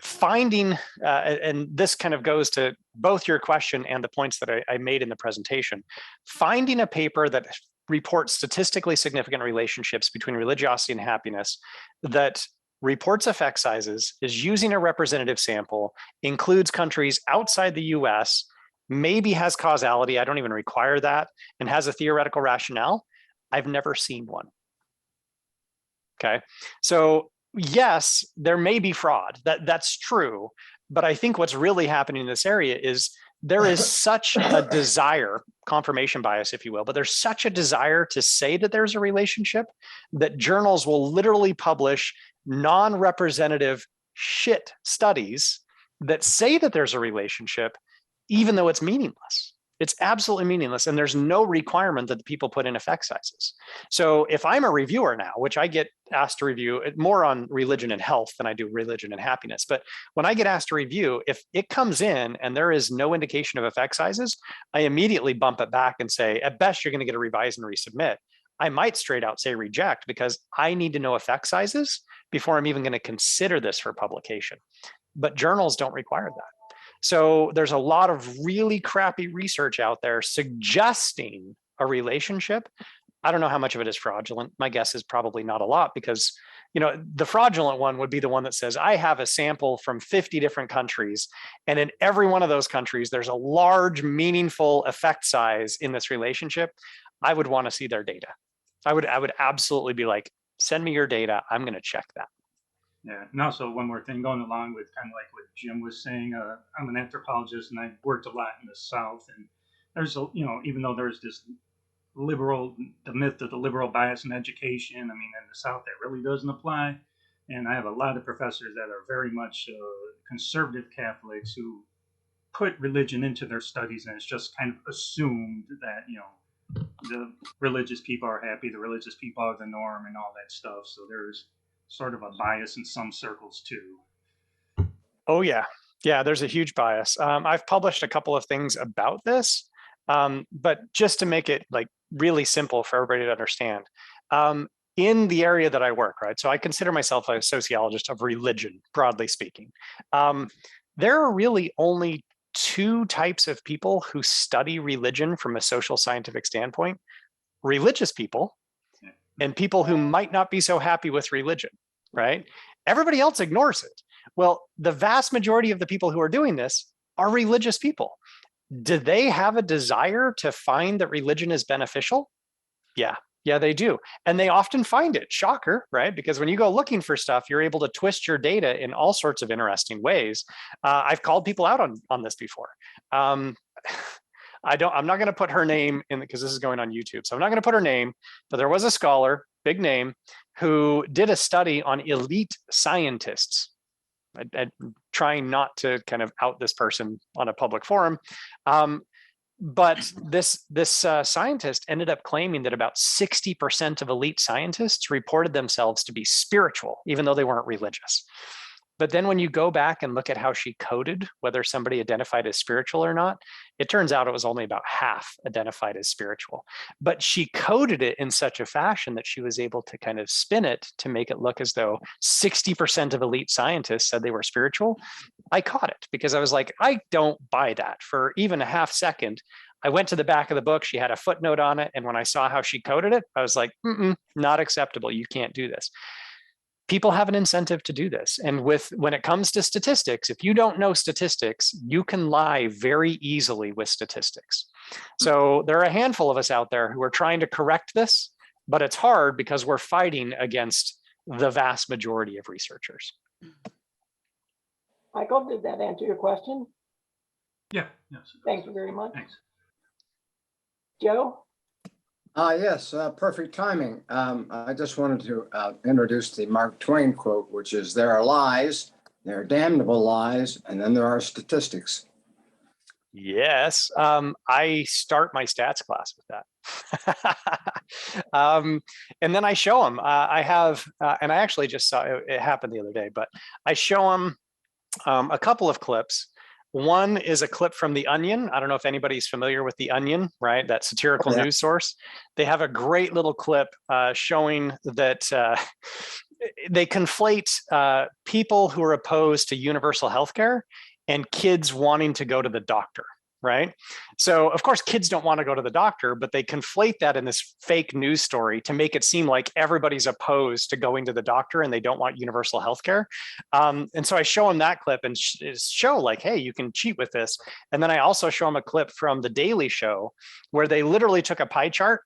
finding, and this kind of goes to both your question and the points that I made in the presentation, finding a paper that reports statistically significant relationships between religiosity and happiness, that reports effect sizes, is using a representative sample, includes countries outside the US, maybe has causality, I don't even require that, and has a theoretical rationale. I've never seen one. Okay, so yes, there may be fraud, that's true, but I think what's really happening in this area is there is such a desire, confirmation bias, if you will, but there's such a desire to say that there's a relationship that journals will literally publish non-representative shit studies that say that there's a relationship, even though it's meaningless. It's absolutely meaningless. And there's no requirement that the people put in effect sizes. So if I'm a reviewer now, which I get asked to review more on religion and health than I do religion and happiness. But when I get asked to review, if it comes in and there is no indication of effect sizes, I immediately bump it back and say, at best, you're going to get a revise and resubmit. I might straight out say reject because I need to know effect sizes before I'm even going to consider this for publication. But journals don't require that. So there's a lot of really crappy research out there suggesting a relationship. I don't know how much of it is fraudulent. My guess is probably not a lot because, the fraudulent one would be the one that says, I have a sample from 50 different countries. And in every one of those countries, there's a large, meaningful effect size in this relationship. I would want to see their data. I would absolutely be like, send me your data. I'm going to check that. Yeah, and also one more thing going along with kind of like what Jim was saying. I'm an anthropologist, and I've worked a lot in the South. And there's even though there's this the myth of the liberal bias in education. I mean, in the South, that really doesn't apply. And I have a lot of professors that are very much conservative Catholics who put religion into their studies, and it's just kind of assumed that the religious people are happy, the religious people are the norm, and all that stuff. So there's sort of a bias in some circles too. Oh yeah. Yeah, there's a huge bias. I've published a couple of things about this, but just to make it like really simple for everybody to understand, in the area that I work, right? So I consider myself a sociologist of religion, broadly speaking. There are really only two types of people who study religion from a social scientific standpoint: religious people and people who might not be so happy with religion, right? Everybody else ignores it. Well, the vast majority of the people who are doing this are religious people. Do they have a desire to find that religion is beneficial? Yeah, they do. And they often find it. Shocker, right? Because when you go looking for stuff, you're able to twist your data in all sorts of interesting ways. I've called people out on this before. I'm not going to put her name in because this is going on YouTube. So I'm not going to put her name, but there was a scholar, big name, who did a study on elite scientists. I'm trying not to kind of out this person on a public forum. But this scientist ended up claiming that about 60% of elite scientists reported themselves to be spiritual, even though they weren't religious. But then when you go back and look at how she coded whether somebody identified as spiritual or not, it turns out it was only about half identified as spiritual. But she coded it in such a fashion that she was able to kind of spin it to make it look as though 60% of elite scientists said they were spiritual. I caught it because I was like, I don't buy that for even a half second. I went to the back of the book. She had a footnote on it. And when I saw how she coded it, I was like, not acceptable. You can't do this. People have an incentive to do this. And when it comes to statistics, if you don't know statistics, you can lie very easily with statistics. So there are a handful of us out there who are trying to correct this, but it's hard because we're fighting against the vast majority of researchers. Michael, did that answer your question? Yeah. Yes. Thank you very much. Thanks. Joe? Yes, perfect timing. I just wanted to introduce the Mark Twain quote, which is, there are lies, there are damnable lies, and then there are statistics. Yes, I start my stats class with that. And then I show them. I have, and I actually just saw it happened the other day, but I show them a couple of clips. One is a clip from The Onion. I don't know if anybody's familiar with The Onion, right? That satirical news source. They have a great little clip showing that they conflate people who are opposed to universal healthcare and kids wanting to go to the doctor, right? So of course, kids don't want to go to the doctor, but they conflate that in this fake news story to make it seem like everybody's opposed to going to the doctor and they don't want universal healthcare. And so I show them that clip and show like, hey, you can cheat with this. And then I also show them a clip from The Daily Show where they literally took a pie chart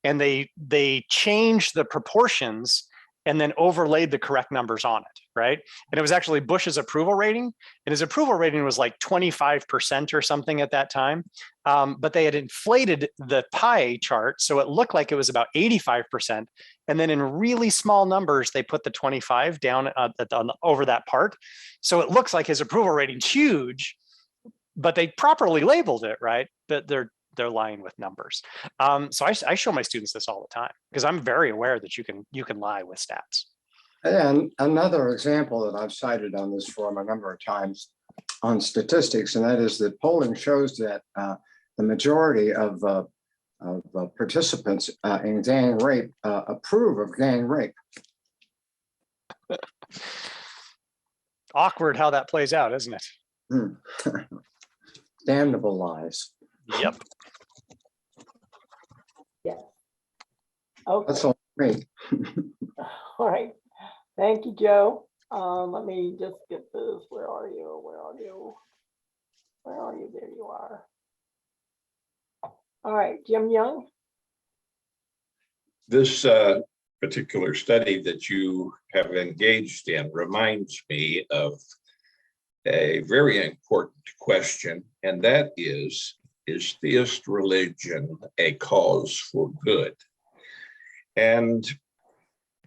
and they changed the proportions and then overlaid the correct numbers on it, right? And it was actually Bush's approval rating, and his approval rating was like 25% or something at that time. But they had inflated the pie chart, so it looked like it was about 85%. And then in really small numbers, they put the 25 down over that part. So it looks like his approval rating's huge, but they properly labeled it, right? But they're lying with numbers. So I show my students this all the time because I'm very aware that you can lie with stats. And another example that I've cited on this forum a number of times on statistics, and that is that polling shows that the majority of participants in gang rape approve of gang rape. Awkward how that plays out, isn't it? Damnable lies. Yep. Yeah. Okay. That's all me. All right. Thank you, Joe. Let me just get this. Where are you? Where are you? Where are you? There you are. All right, Jim Young. This particular study that you have engaged in reminds me of a very important question, and that is theist religion a cause for good? And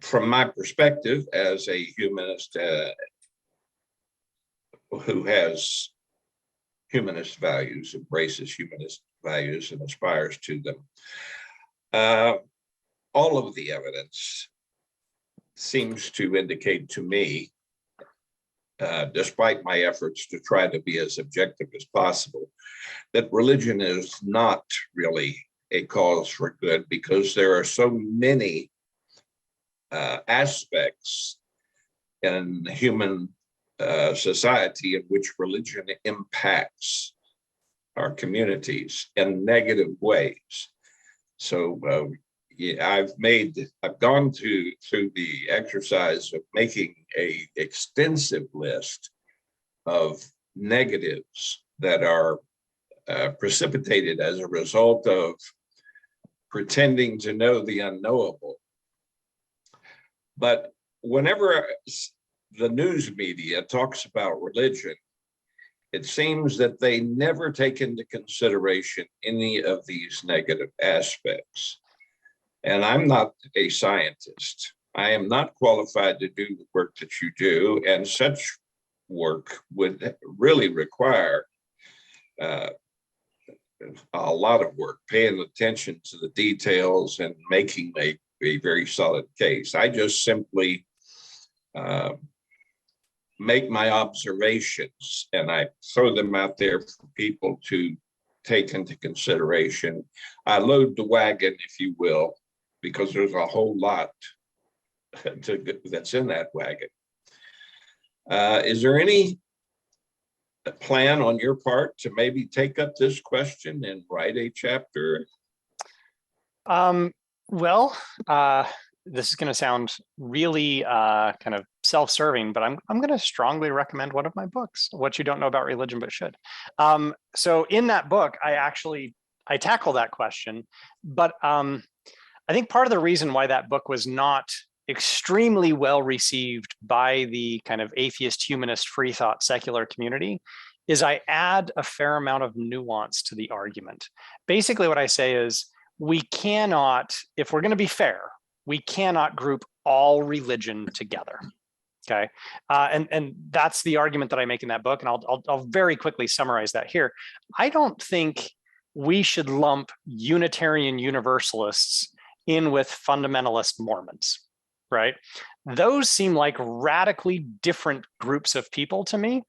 from my perspective as a humanist who has humanist values, embraces humanist values and aspires to them, all of the evidence seems to indicate to me, despite my efforts to try to be as objective as possible, that religion is not really a cause for good, because there are so many aspects in human society in which religion impacts our communities in negative ways. So yeah, I've gone through the exercise of making a extensive list of negatives that are precipitated as a result of pretending to know the unknowable. But whenever the news media talks about religion, it seems that they never take into consideration any of these negative aspects. And I'm not a scientist. I am not qualified to do the work that you do, and such work would really require a lot of work, paying attention to the details and making a very solid case. I just simply make my observations and I throw them out there for people to take into consideration. I load the wagon, if you will, because there's a whole lot that's in that wagon. Is there any plan on your part to maybe take up this question and write a chapter? Well, this is going to sound really kind of self-serving, but I'm going to strongly recommend one of my books, What You Don't Know About Religion But Should. So in that book, I tackle that question, but I think part of the reason why that book was not extremely well received by the kind of atheist, humanist, free thought, secular community is I add a fair amount of nuance to the argument. Basically, what I say is we cannot, if we're going to be fair, we cannot group all religion together. Okay, and that's the argument that I make in that book, and I'll very quickly summarize that here. I don't think we should lump Unitarian Universalists in with fundamentalist Mormons, right? Those seem like radically different groups of people to me,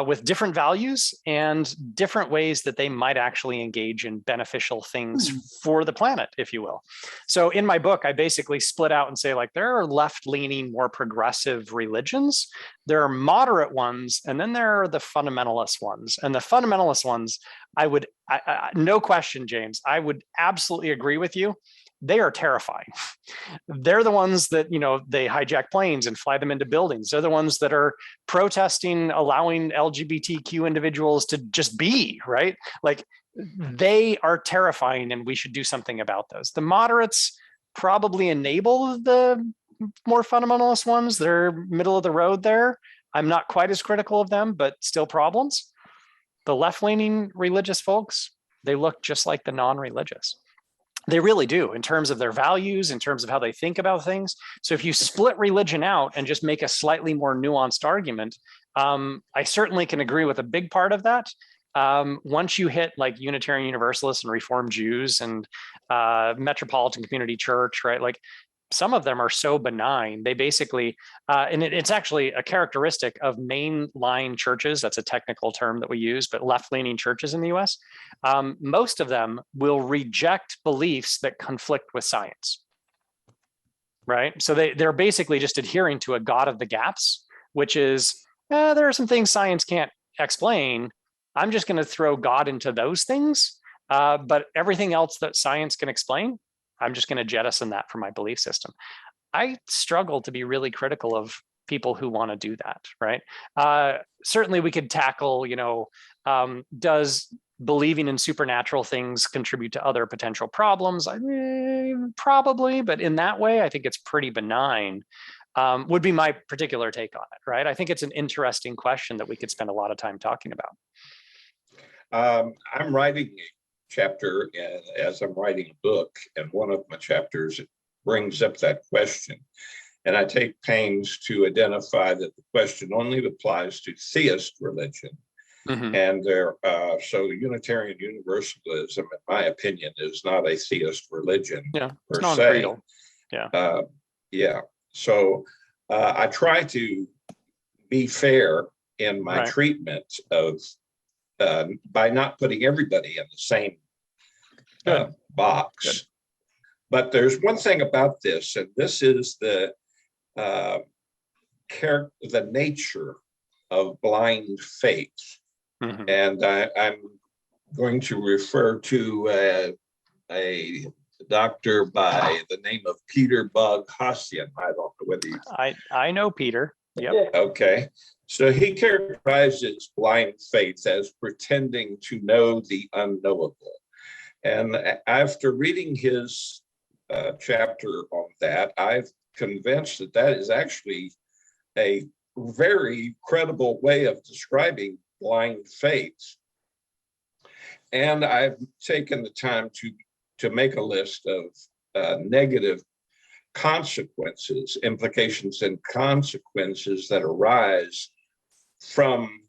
with different values and different ways that they might actually engage in beneficial things for the planet, if you will. So in my book, I basically split out and say, like, there are left-leaning, more progressive religions, there are moderate ones, and then there are the fundamentalist ones. And the fundamentalist ones, no question, James, I would absolutely agree with you. They are terrifying. They're the ones that, they hijack planes and fly them into buildings. They're the ones that are protesting, allowing LGBTQ individuals to just be, right? Like, they are terrifying, and we should do something about those. The moderates probably enable the more fundamentalist ones. They're middle of the road there. I'm not quite as critical of them, but still problems. The left-leaning religious folks, they look just like the non-religious. They really do, in terms of their values, in terms of how they think about things. So if you split religion out and just make a slightly more nuanced argument, I certainly can agree with a big part of that. Once you hit like Unitarian Universalists and Reformed Jews and Metropolitan Community Church, right? Like some of them are so benign. They basically, and it's actually a characteristic of mainline churches. That's a technical term that we use, but left-leaning churches in the US, most of them will reject beliefs that conflict with science, right? So they're basically just adhering to a God of the gaps, which is, there are some things science can't explain. I'm just going to throw God into those things, but everything else that science can explain, I'm just going to jettison that from my belief system. I struggle to be really critical of people who want to do that, right? Certainly we could tackle, does believing in supernatural things contribute to other potential problems? Probably, but in that way, I think it's pretty benign. Would be my particular take on it, right? I think it's an interesting question that we could spend a lot of time talking about. I'm writing a chapter as I'm writing a book, and one of my chapters brings up that question. And I take pains to identify that the question only applies to theist religion. Mm-hmm. And so Unitarian Universalism, in my opinion, is not a theist religion per se. So I try to be fair in my treatment of by not putting everybody in the same box. Good. But there's one thing about this, and this is the nature of blind faith. Mm-hmm. And I'm going to refer to a doctor by the name of Peter Boghossian. I don't know whether you... I know Peter. Yep. Okay. So he characterizes blind faith as pretending to know the unknowable. And after reading his chapter on that, I've convinced that that is actually a very credible way of describing blind faith. And I've taken the time to make a list of negative consequences, implications and consequences that arise from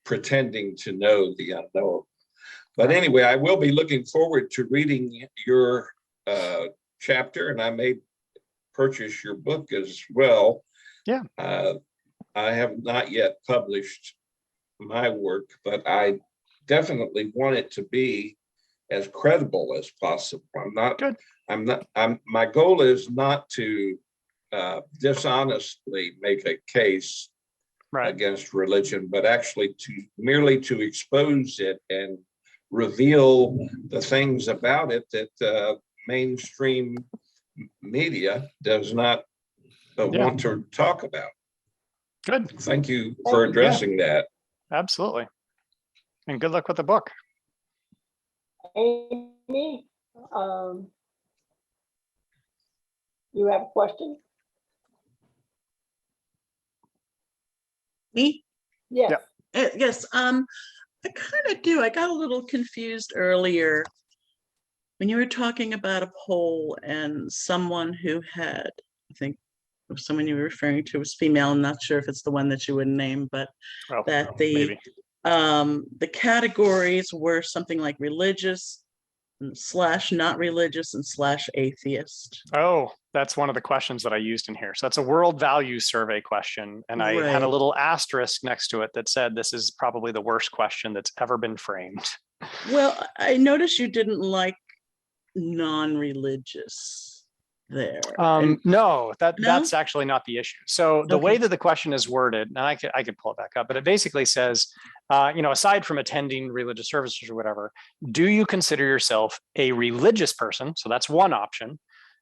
pretending to know the unknowable. But anyway, I will be looking forward to reading your chapter, and I may purchase your book as well. Yeah. I have not yet published my work, but I definitely want it to be as credible as possible. My goal is not to dishonestly make a case against religion, but actually merely to expose it and reveal the things about it that mainstream media does not want to talk about. Good. Thank you for addressing that. Absolutely. And good luck with the book. Amy, you have a question? Me? Yes. Yes. I kind of do. I got a little confused earlier when you were talking about a poll and someone who had, I think someone you were referring to was female. I'm not sure if it's the one that you would name, but the categories were something like religious / not religious and / atheist. Oh, that's one of the questions that I used in here. So that's a world values survey question. And I had a little asterisk next to it that said, this is probably the worst question that's ever been framed. Well, I noticed you didn't like non-religious there. No, that's actually not the issue. So the way that the question is worded, and I could pull it back up, but it basically says, aside from attending religious services or whatever, do you consider yourself a religious person? So that's one option.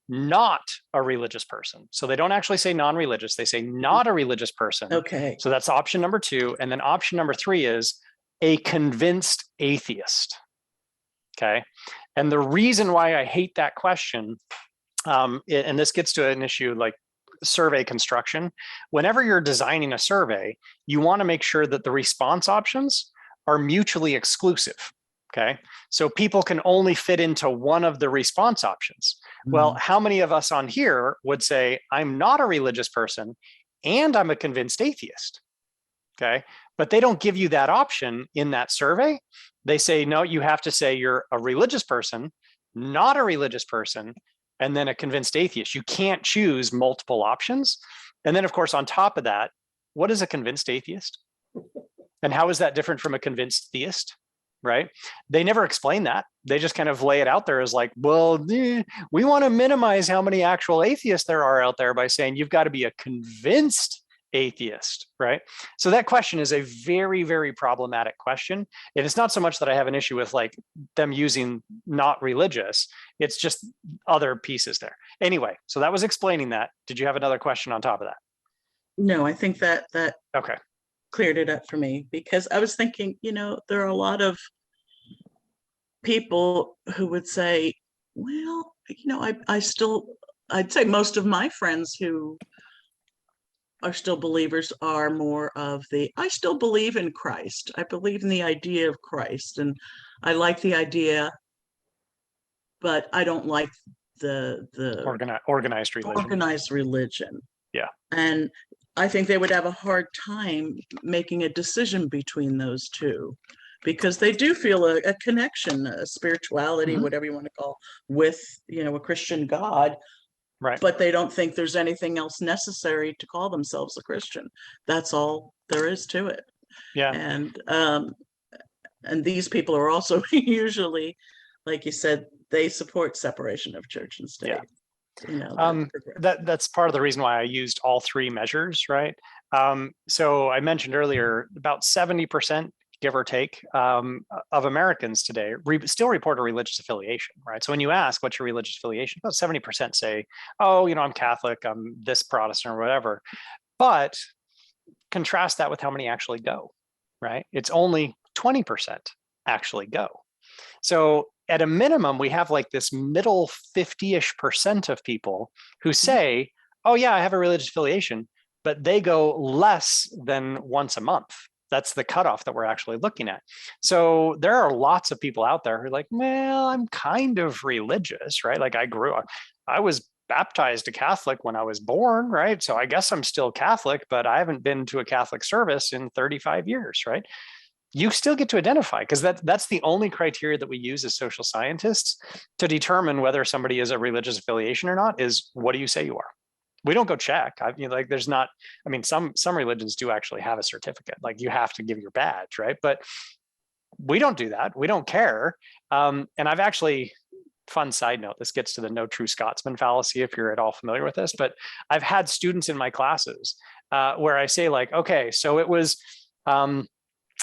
Not a religious person. So they don't actually say non-religious. They say not a religious person. Okay. So that's option number 2. And then option number 3 is a convinced atheist. Okay. And the reason why I hate that question and this gets to an issue like survey construction. Whenever you're designing a survey, you want to make sure that the response options are mutually exclusive. Okay, so people can only fit into one of the response options. Well, how many of us on here would say, I'm not a religious person and I'm a convinced atheist? Okay, but they don't give you that option in that survey. They say, no, you have to say you're a religious person, not a religious person, and then a convinced atheist. You can't choose multiple options. And then, of course, on top of that, what is a convinced atheist? And how is that different from a convinced theist? Right? They never explain that. They just kind of lay it out there as like, well, we want to minimize how many actual atheists there are out there by saying you've got to be a convinced atheist, right? So that question is a very, very problematic question. And it's not so much that I have an issue with like them using not religious, it's just other pieces there. Anyway, so that was explaining that. Did you have another question on top of that? No, I think that Okay. cleared it up for me, because I was thinking, there are a lot of people who would say, well, I'd say most of my friends who are still believers are more of I still believe in Christ. I believe in the idea of Christ, and I like the idea, but I don't like the organized religion. Organized religion. Yeah. And I think they would have a hard time making a decision between those two, because they do feel a connection, a spirituality, whatever you want to call, with, a Christian God. Right. But they don't think there's anything else necessary to call themselves a Christian. That's all there is to it. Yeah. And these people are also usually, like you said, they support separation of church and state. Yeah. That's part of the reason why I used all three measures, right? So I mentioned earlier, about 70%, give or take, of Americans today still report a religious affiliation, right? So when you ask what's your religious affiliation, about 70% say, oh, I'm Catholic, I'm this Protestant or whatever. But contrast that with how many actually go, right? It's only 20% actually go. So at a minimum, we have like this middle 50-ish% of people who say, oh yeah, I have a religious affiliation, but they go less than once a month. That's the cutoff that we're actually looking at. So there are lots of people out there who are like, well, I'm kind of religious, right? Like I was baptized a Catholic when I was born, right? So I guess I'm still Catholic, but I haven't been to a Catholic service in 35 years, right? You still get to identify, because that's the only criteria that we use as social scientists to determine whether somebody is a religious affiliation or not, is what do you say you are? We don't go check. There's not, some religions do actually have a certificate, like you have to give your badge, right? But we don't do that. We don't care. And I've actually, fun side note, this gets to the no true Scotsman fallacy, if you're at all familiar with this, but I've had students in my classes where I say like, okay, so it was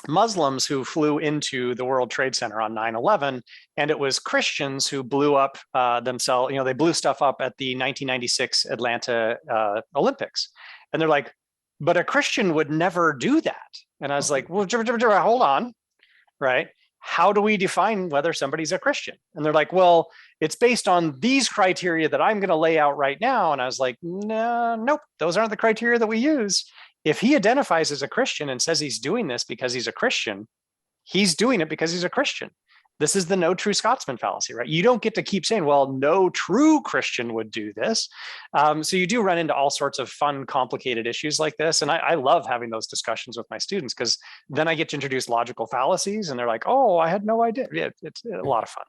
Muslims who flew into the World Trade Center on 9/11, and it was Christians who blew up themselves. They blew stuff up at the 1996 Atlanta Olympics. And they're like, but a Christian would never do that. And I was like, well, hold on, right? How do we define whether somebody's a Christian? And they're like, well, it's based on these criteria that I'm going to lay out right now. And I was like, no, nope, those aren't the criteria that we use. If he identifies as a Christian and says he's doing this because he's a Christian, he's doing it because he's a Christian. This is the no true Scotsman fallacy, right? You don't get to keep saying, well, no true Christian would do this. So you do run into all sorts of fun, complicated issues like this. And I love having those discussions with my students, because then I get to introduce logical fallacies and they're like, oh, I had no idea. Yeah, it's a lot of fun.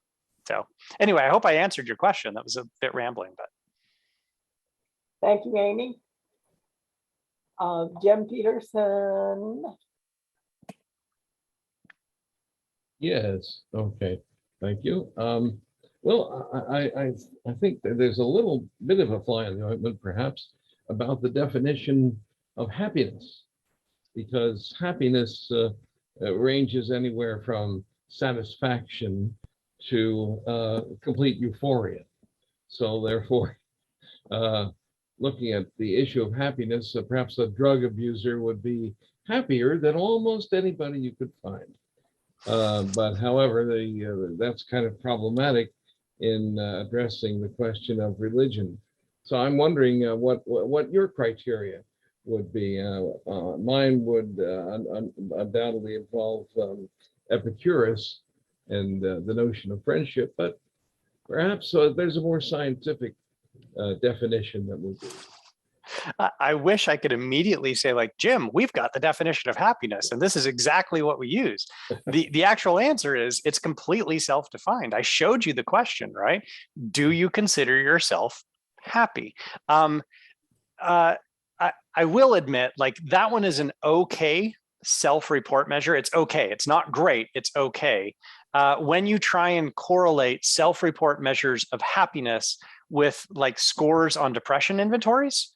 So anyway, I hope I answered your question. That was a bit rambling, but. Thank you, Amy. Jim Peterson. Yes, okay, thank you. Well, I think that there's a little bit of a fly in the ointment, perhaps, about the definition of happiness, because happiness ranges anywhere from satisfaction to complete euphoria. So therefore, looking at the issue of happiness, perhaps a drug abuser would be happier than almost anybody you could find. But however, that's kind of problematic in addressing the question of religion. So I'm wondering what your criteria would be. Mine would undoubtedly involve Epicurus and the notion of friendship, but perhaps there's a more scientific definition that would be. I wish I could immediately say, like, Jim, we've got the definition of happiness, and this is exactly what we use. The actual answer is it's completely self-defined. I showed you the question, right? Do you consider yourself happy? I will admit, like, that one is an okay self-report measure. It's okay. It's not great. It's okay. When you try and correlate self-report measures of happiness with like scores on depression inventories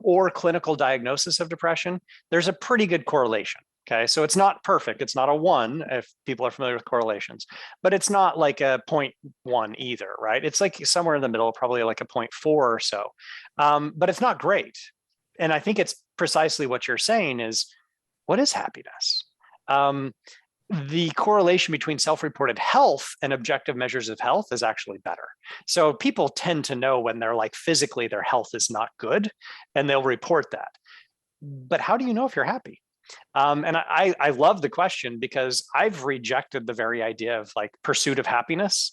or clinical diagnosis of depression, there's a pretty good correlation. Okay, so it's not perfect. It's not a 1 if people are familiar with correlations, but it's not like a 0.1 either, right? It's like somewhere in the middle, probably like a 0.4 or so, but it's not great. And I think it's precisely what you're saying is, what is happiness? The correlation between self-reported health and objective measures of health is actually better. So people tend to know when they're like physically their health is not good, and they'll report that. But how do you know if you're happy? And I love the question because I've rejected the very idea of like pursuit of happiness,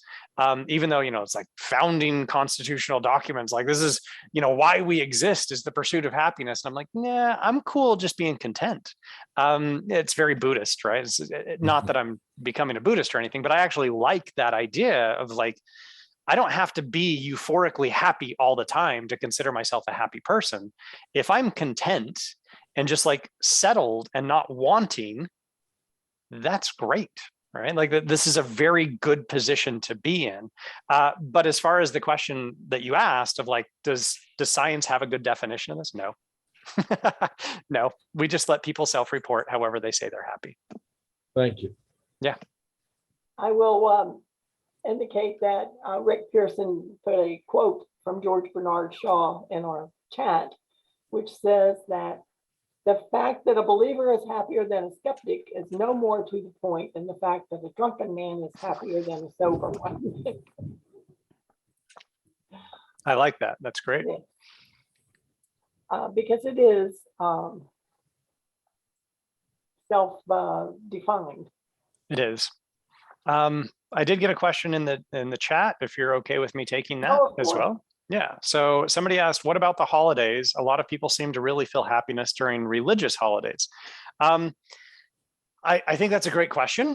even though, you know, it's like founding constitutional documents, like this is, you know, why we exist is the pursuit of happiness. And I'm like, nah, I'm cool just being content. It's very Buddhist, right? It's not that I'm becoming a Buddhist or anything, but I actually like that idea of like, I don't have to be euphorically happy all the time to consider myself a happy person. If I'm content and just like settled and not wanting, that's great, right? Like this is a very good position to be in. But as far as the question that you asked of like, does science have a good definition of this? No, no, we just let people self-report however they say they're happy. Thank you. Yeah. I will indicate that Rick Pearson put a quote from George Bernard Shaw in our chat, which says that the fact that a believer is happier than a skeptic is no more to the point than the fact that a drunken man is happier than a sober one. I like that. That's great. Because it is self-defined. It is. I did get a question in the chat, if you're okay with me taking that as well. Yeah, so somebody asked, what about the holidays? A lot of people seem to really feel happiness during religious holidays. I think that's a great question.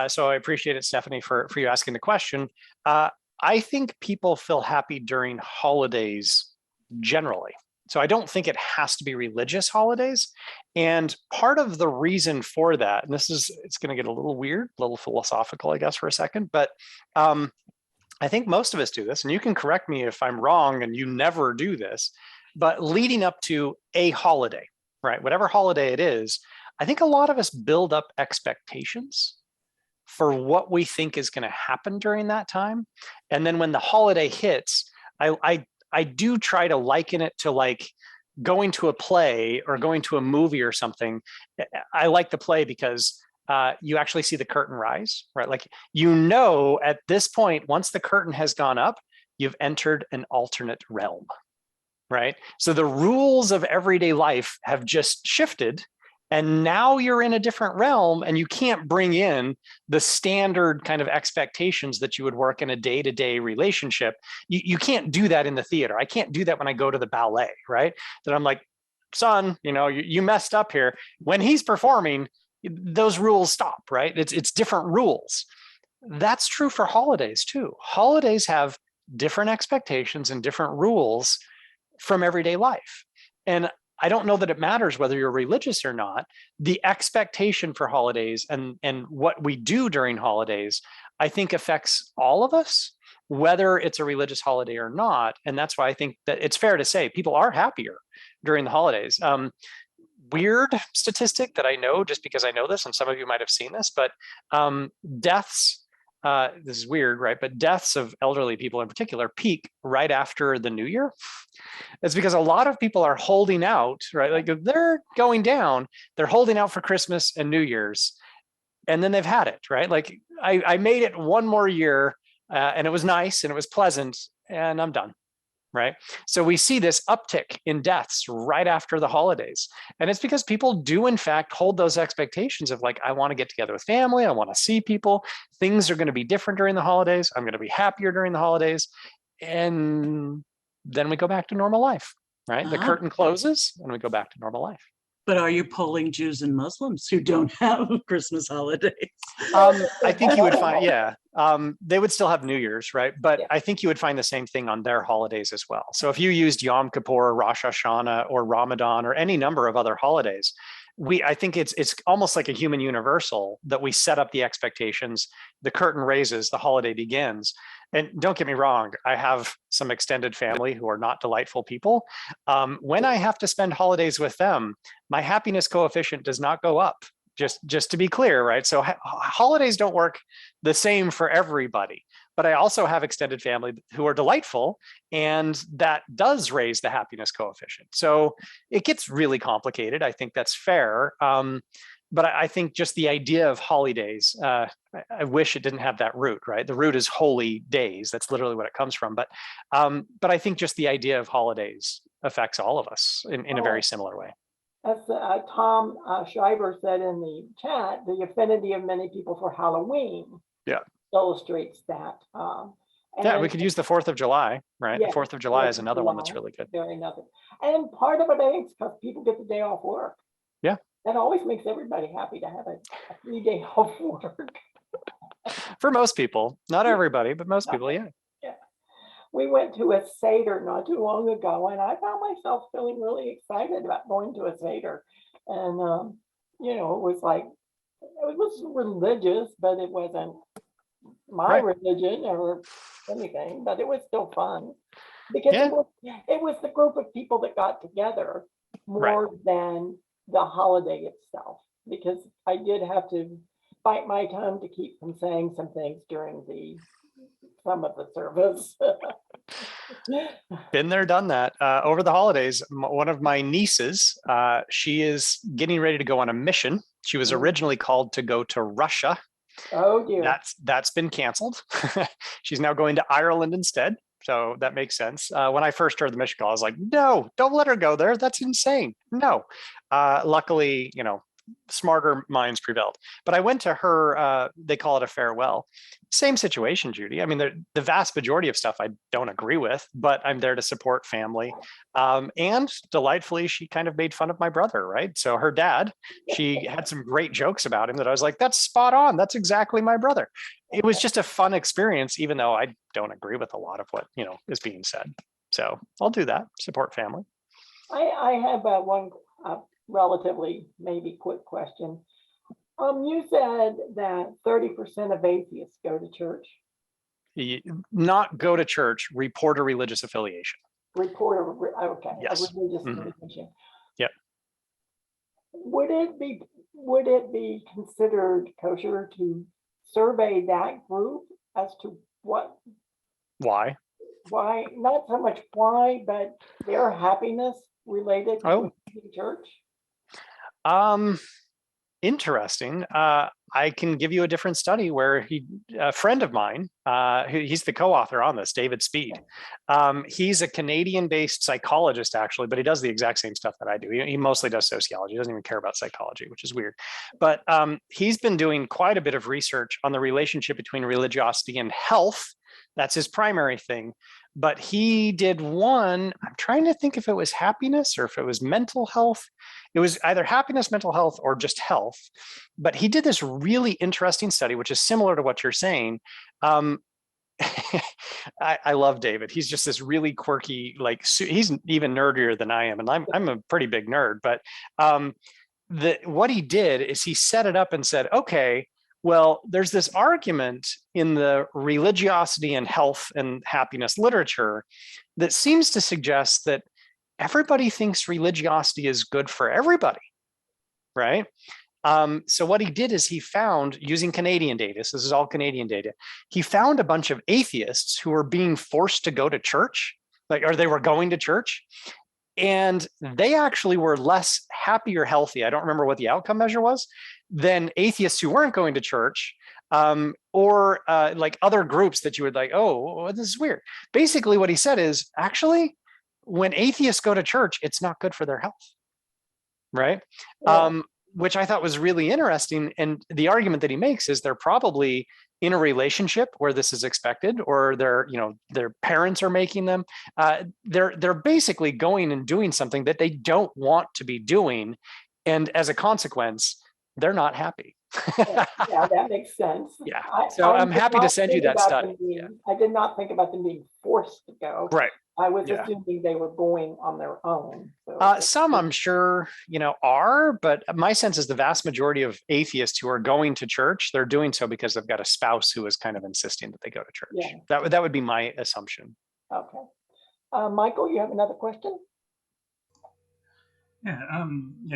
So I appreciate it, Stephanie, for you asking the question. I think people feel happy during holidays generally. So I don't think it has to be religious holidays. And part of the reason for that, and it's going to get a little weird, a little philosophical, I guess, for a second, but I think most of us do this, and you can correct me if I'm wrong and you never do this, but leading up to a holiday, right? Whatever holiday it is, I think a lot of us build up expectations for what we think is going to happen during that time. And then when the holiday hits, I do try to liken it to like going to a play or going to a movie or something. I like the play because you actually see the curtain rise, right? Like, you know, at this point, once the curtain has gone up, you've entered an alternate realm, right? So the rules of everyday life have just shifted, and now you're in a different realm, and you can't bring in the standard kind of expectations that you would work in a day-to-day relationship. You can't do that in the theater. I can't do that when I go to the ballet, right? That I'm like, son, you know, you messed up here. When he's performing, those rules stop, right? It's different rules. That's true for holidays too. Holidays have different expectations and different rules from everyday life. And I don't know that it matters whether you're religious or not. The expectation for holidays and what we do during holidays, I think affects all of us, whether it's a religious holiday or not. And that's why I think that it's fair to say people are happier during the holidays. Weird statistic that I know just because I know this, and some of you might have seen this, but deaths, this is weird, right? But deaths of elderly people in particular peak right after the new year. It's because a lot of people are holding out, right? Like they're going down, they're holding out for Christmas and New Year's, and then they've had it, right? Like I made it one more year, and it was nice and it was pleasant, and I'm done. Right. So we see this uptick in deaths right after the holidays. And it's because people do, in fact, hold those expectations of like, I want to get together with family. I want to see people. Things are going to be different during the holidays. I'm going to be happier during the holidays. And then we go back to normal life. Right. The curtain closes and we go back to normal life. But are you polling Jews and Muslims who don't have Christmas holidays? I think you would find, they would still have New Year's, right? But Yeah. I think you would find the same thing on their holidays as well. So if you used Yom Kippur, Rosh Hashanah, or Ramadan, or any number of other holidays, I think it's almost like a human universal that we set up the expectations, the curtain raises, the holiday begins. And don't get me wrong, I have some extended family who are not delightful people. When I have to spend holidays with them, my happiness coefficient does not go up. Just to be clear, right? So holidays don't work the same for everybody, but I also have extended family who are delightful, and that does raise the happiness coefficient. So it gets really complicated. I think that's fair. But I think just the idea of holidays, I wish it didn't have that root, right? The root is holy days. That's literally what it comes from. But I think just the idea of holidays affects all of us in a very similar way. As Tom Schreiber said in the chat, the affinity of many people for Halloween illustrates that. Yeah, we could use the 4th of July, right? Yeah, The 4th of July is 4th of another one that's July. really good. Very nothing. And part of it is because people get the day off work. Yeah. That always makes everybody happy to have a 3-day off work. For most people, not everybody, but most people, yeah. We went to a Seder not too long ago, and I found myself feeling really excited about going to a Seder. And, it was like, it was religious, but it wasn't my religion or anything, but it was still fun. Because it was the group of people that got together more than the holiday itself. Because I did have to bite my tongue to keep from saying some things during some of the service. Been there, done that. Over the holidays, one of my nieces, she is getting ready to go on a mission. She was originally called to go to Russia. Oh dear. That's been canceled. She's now going to Ireland instead. So that makes sense. When I first heard the mission call, I was like, no, don't let her go there. That's insane. No. Luckily, smarter minds prevailed. But I went to her, they call it a farewell. Same situation, Judy. I mean, the vast majority of stuff I don't agree with, but I'm there to support family. And delightfully, she kind of made fun of my brother, right? So her dad, she had some great jokes about him that I was like, that's spot on. That's exactly my brother. It was just a fun experience, even though I don't agree with a lot of what, is being said. So I'll do that, support family. I have one relatively maybe quick question. You said that 30% of atheists go to church. Not go to church, report a religious affiliation. Okay. Yes. A religious affiliation. Yep. Would it be considered kosher to survey that group as to Why? Not so much why, but their happiness related to church? Interesting. I can give you a different study where a friend of mine, he's the co-author on this, David Speed. He's a Canadian-based psychologist, actually, but he does the exact same stuff that I do. He mostly does sociology. He doesn't even care about psychology, which is weird. But he's been doing quite a bit of research on the relationship between religiosity and health. That's his primary thing. But he did one, I'm trying to think if it was happiness or if it was mental health. It was either happiness, mental health, or just health. But he did this really interesting study, which is similar to what you're saying. I love David. He's just this really quirky, he's even nerdier than I am. And I'm a pretty big nerd. But what he did is he set it up and said, okay, well, there's this argument in the religiosity and health and happiness literature that seems to suggest that everybody thinks religiosity is good for everybody, right? So what he did is he found, using Canadian data, so this is all Canadian data, he found a bunch of atheists who were being forced to go to church, or they were going to church, and they actually were less happy or healthy. I don't remember what the outcome measure was, than atheists who weren't going to church, or like other groups that you would like, oh, this is weird. Basically, what he said is actually, when atheists go to church, it's not good for their health, right? Yeah. Which I thought was really interesting. And the argument that he makes is they're probably in a relationship where this is expected, or their parents are making them. They're basically going and doing something that they don't want to be doing, and as a consequence, they're not happy. Yeah, that makes sense. Yeah. So I'm did happy to not send you think that about study. them I did not think about them being forced to go. Right. I was Yeah. assuming they were going on their own. So Some I'm sure, are, but my sense is the vast majority of atheists who are going to church, they're doing so because they've got a spouse who is kind of insisting that they go to church. Yeah. That would be my assumption. Okay. Michael, you have another question? Yeah,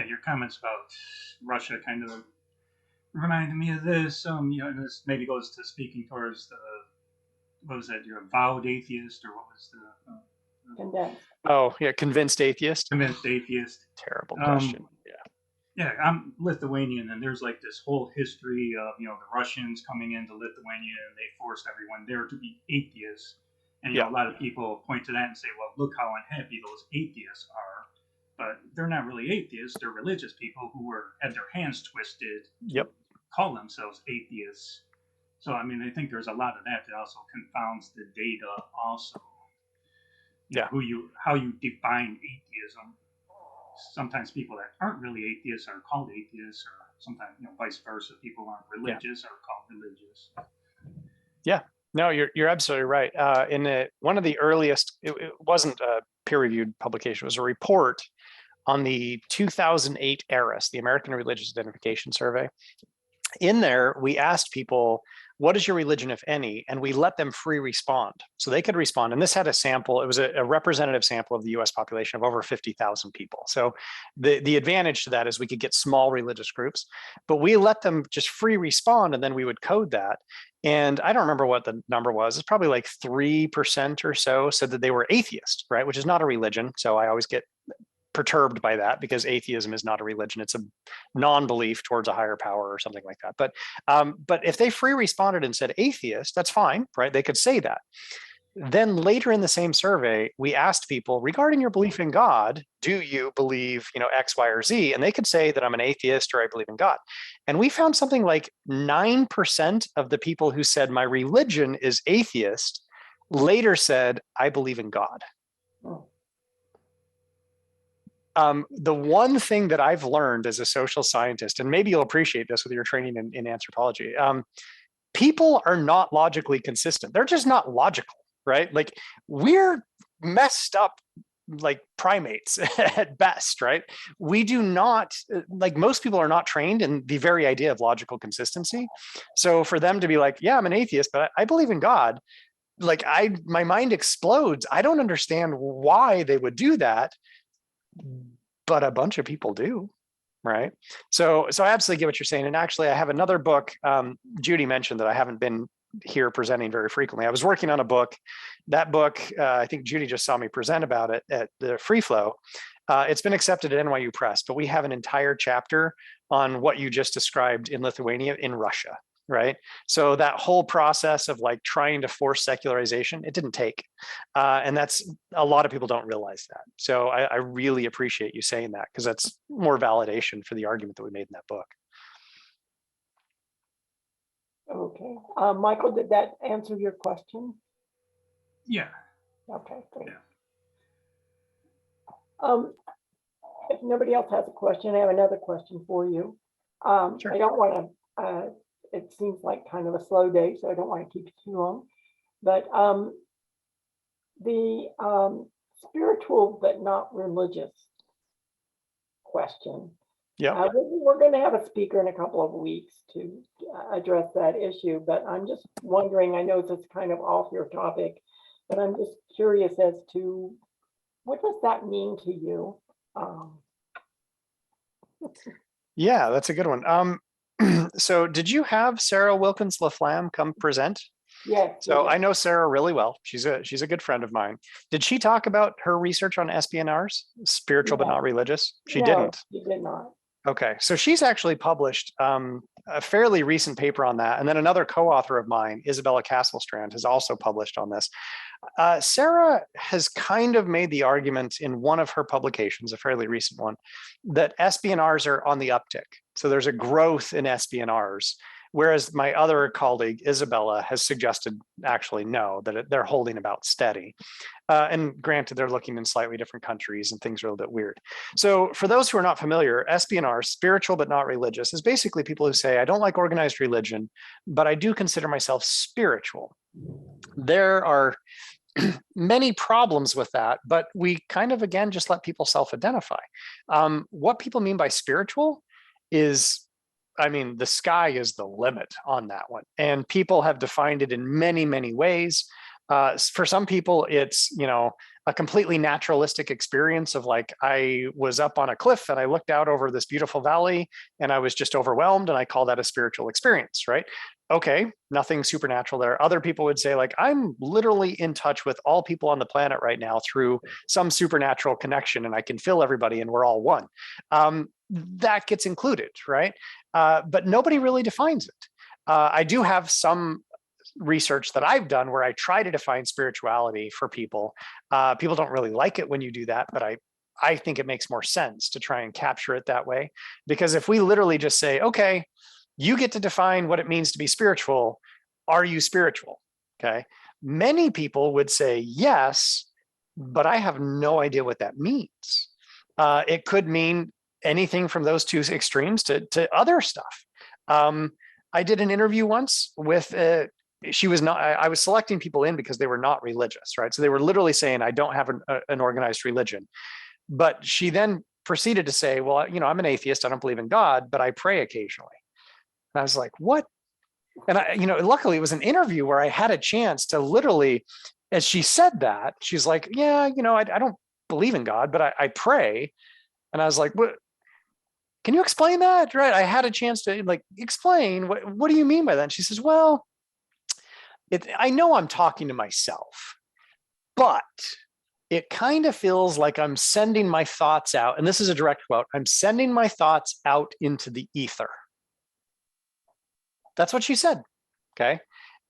your comments about Russia kind of reminded me of this. This maybe goes to speaking towards what was that? You're a avowed atheist, or what was the Condensed. Oh, yeah, convinced atheist. convinced atheist? Terrible question. Yeah, I'm Lithuanian, and there's like this whole history of the Russians coming into Lithuania, and they forced everyone there to be atheists. And a lot of people point to that and say, well, look how unhappy those atheists are. But they're not really atheists. They're religious people who had their hands twisted to call themselves atheists. So, I mean, I think there's a lot of that also confounds the data also. How you define atheism. Sometimes people that aren't really atheists are called atheists, or sometimes, vice versa. People aren't religious are called religious. Yeah. No, you're absolutely right. In one of the earliest, it wasn't a peer-reviewed publication, it was a report on the 2008 ARIS, the American Religious Identification Survey. In there, we asked people, what is your religion, if any? And we let them free respond. So they could respond. And this had a sample, it was a representative sample of the US population of over 50,000 people. So the advantage to that is we could get small religious groups, but we let them just free respond, and then we would code that. And I don't remember what the number was. It's probably like 3% or so said that they were atheist, right? Which is not a religion. So I always get perturbed by that, because atheism is not a religion. It's a non-belief towards a higher power or something like that. But if they free responded and said atheist, that's fine, right? They could say that. Then later in the same survey, we asked people, regarding your belief in God, do you believe, X, Y, or Z? And they could say that I'm an atheist, or I believe in God. And we found something like 9% of the people who said my religion is atheist later said, I believe in God. Oh. The one thing that I've learned as a social scientist, and maybe you'll appreciate this with your training in anthropology, people are not logically consistent. They're just not logical, right? Like, we're messed up like primates at best, right? We do not, like, most people are not trained in the very idea of logical consistency. So for them to be like, yeah, I'm an atheist, but I believe in God, like, my mind explodes. I don't understand why they would do that, but a bunch of people do, right? So I absolutely get what you're saying. And actually, I have another book. Judy mentioned that I haven't been here presenting very frequently. I was working on a book. That book, I think Judy just saw me present about it at the Free Flow. It's been accepted at NYU Press, but we have an entire chapter on what you just described in Lithuania in Russia, right? So that whole process of like trying to force secularization, it didn't take. And that's, a lot of people don't realize that. So I really appreciate you saying that, because that's more validation for the argument that we made in that book. Okay. Michael, did that answer your question? Yeah. Okay, great. Yeah. If nobody else has a question, I have another question for you. Sure. I don't want to, it seems like kind of a slow day, so I don't want to keep it too long. But the spiritual but not religious question. Yeah. We're going to have a speaker in a couple of weeks to address that issue, but I'm just wondering, I know this is kind of off your topic, but I'm just curious as to what does that mean to you? Yeah, that's a good one. So did you have Sarah Wilkins LaFlamme come present? Yes. So I know Sarah really well. She's a good friend of mine. Did she talk about her research on SBNRs, spiritual but not religious? She No, didn't. she did not. Okay, so she's actually published a fairly recent paper on that. And then another co-author of mine, Isabella Casselstrand, has also published on this. Sarah has kind of made the argument in one of her publications, a fairly recent one, that SBNRs are on the uptick. So there's a growth in SBNRs, whereas my other colleague, Isabella, has suggested actually no, that they're holding about steady. And granted, they're looking in slightly different countries and things are a little bit weird. So for those who are not familiar, SBNR, spiritual but not religious, is basically people who say, I don't like organized religion, but I do consider myself spiritual. There are many problems with that, but we kind of, again, just let people self-identify. What people mean by spiritual is, I mean, the sky is the limit on that one. And people have defined it in many, many ways. For some people, it's, you know, a completely naturalistic experience of like, I was up on a cliff and I looked out over this beautiful valley and I was just overwhelmed, and I call that a spiritual experience, right? Okay, nothing supernatural there. Other people would say like, I'm literally in touch with all people on the planet right now through some supernatural connection and I can feel everybody and we're all one. That gets included, right? But nobody really defines it. I do have some research that I've done where I try to define spirituality for people. People don't really like it when you do that, but I think it makes more sense to try and capture it that way. Because if we literally just say, okay, you get to define what it means to be spiritual, are you spiritual? Okay. Many people would say yes, but I have no idea what that means. It could mean anything from those two extremes to other stuff. I did an interview once with she was not, I was selecting people in because they were not religious, right? So they were literally saying, I don't have an organized religion. But she then proceeded to say, well, you know, I'm an atheist. I don't believe in God, but I pray occasionally. And I was like, what? And I, you know, luckily it was an interview where I had a chance to literally, as she said that, she's like, yeah, you know, I don't believe in God, but I pray. And I was like, what? Can you explain that? Right. I had a chance to like explain what do you mean by that? And she says, well, I know I'm talking to myself, but it kind of feels like I'm sending my thoughts out. And this is a direct quote. I'm sending my thoughts out into the ether. That's what she said. Okay.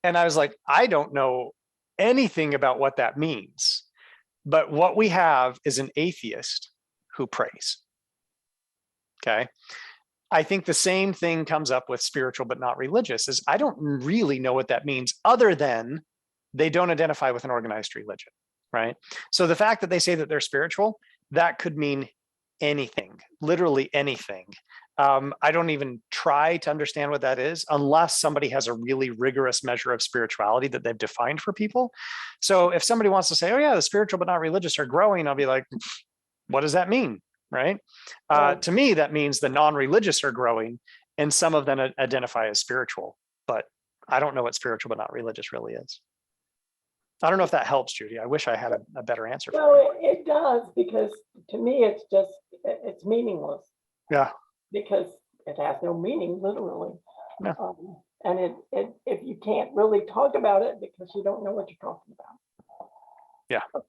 And I was like, I don't know anything about what that means, but what we have is an atheist who prays. Okay. I think the same thing comes up with spiritual but not religious, is I don't really know what that means other than they don't identify with an organized religion, right? So the fact that they say that they're spiritual, that could mean anything, literally anything. I don't even try to understand what that is unless somebody has a really rigorous measure of spirituality that they've defined for people. So if somebody wants to say, oh yeah, the spiritual but not religious are growing, I'll be like, what does that mean? Right? To me, that means the non-religious are growing and some of them identify as spiritual, but I don't know what spiritual but not religious really is. I don't know if that helps, Judy. I wish I had a better answer for you. Well, it does, because to me, it's meaningless. Yeah. Because it has no meaning, literally. Yeah. And if you can't really talk about it because you don't know what you're talking about. Yeah.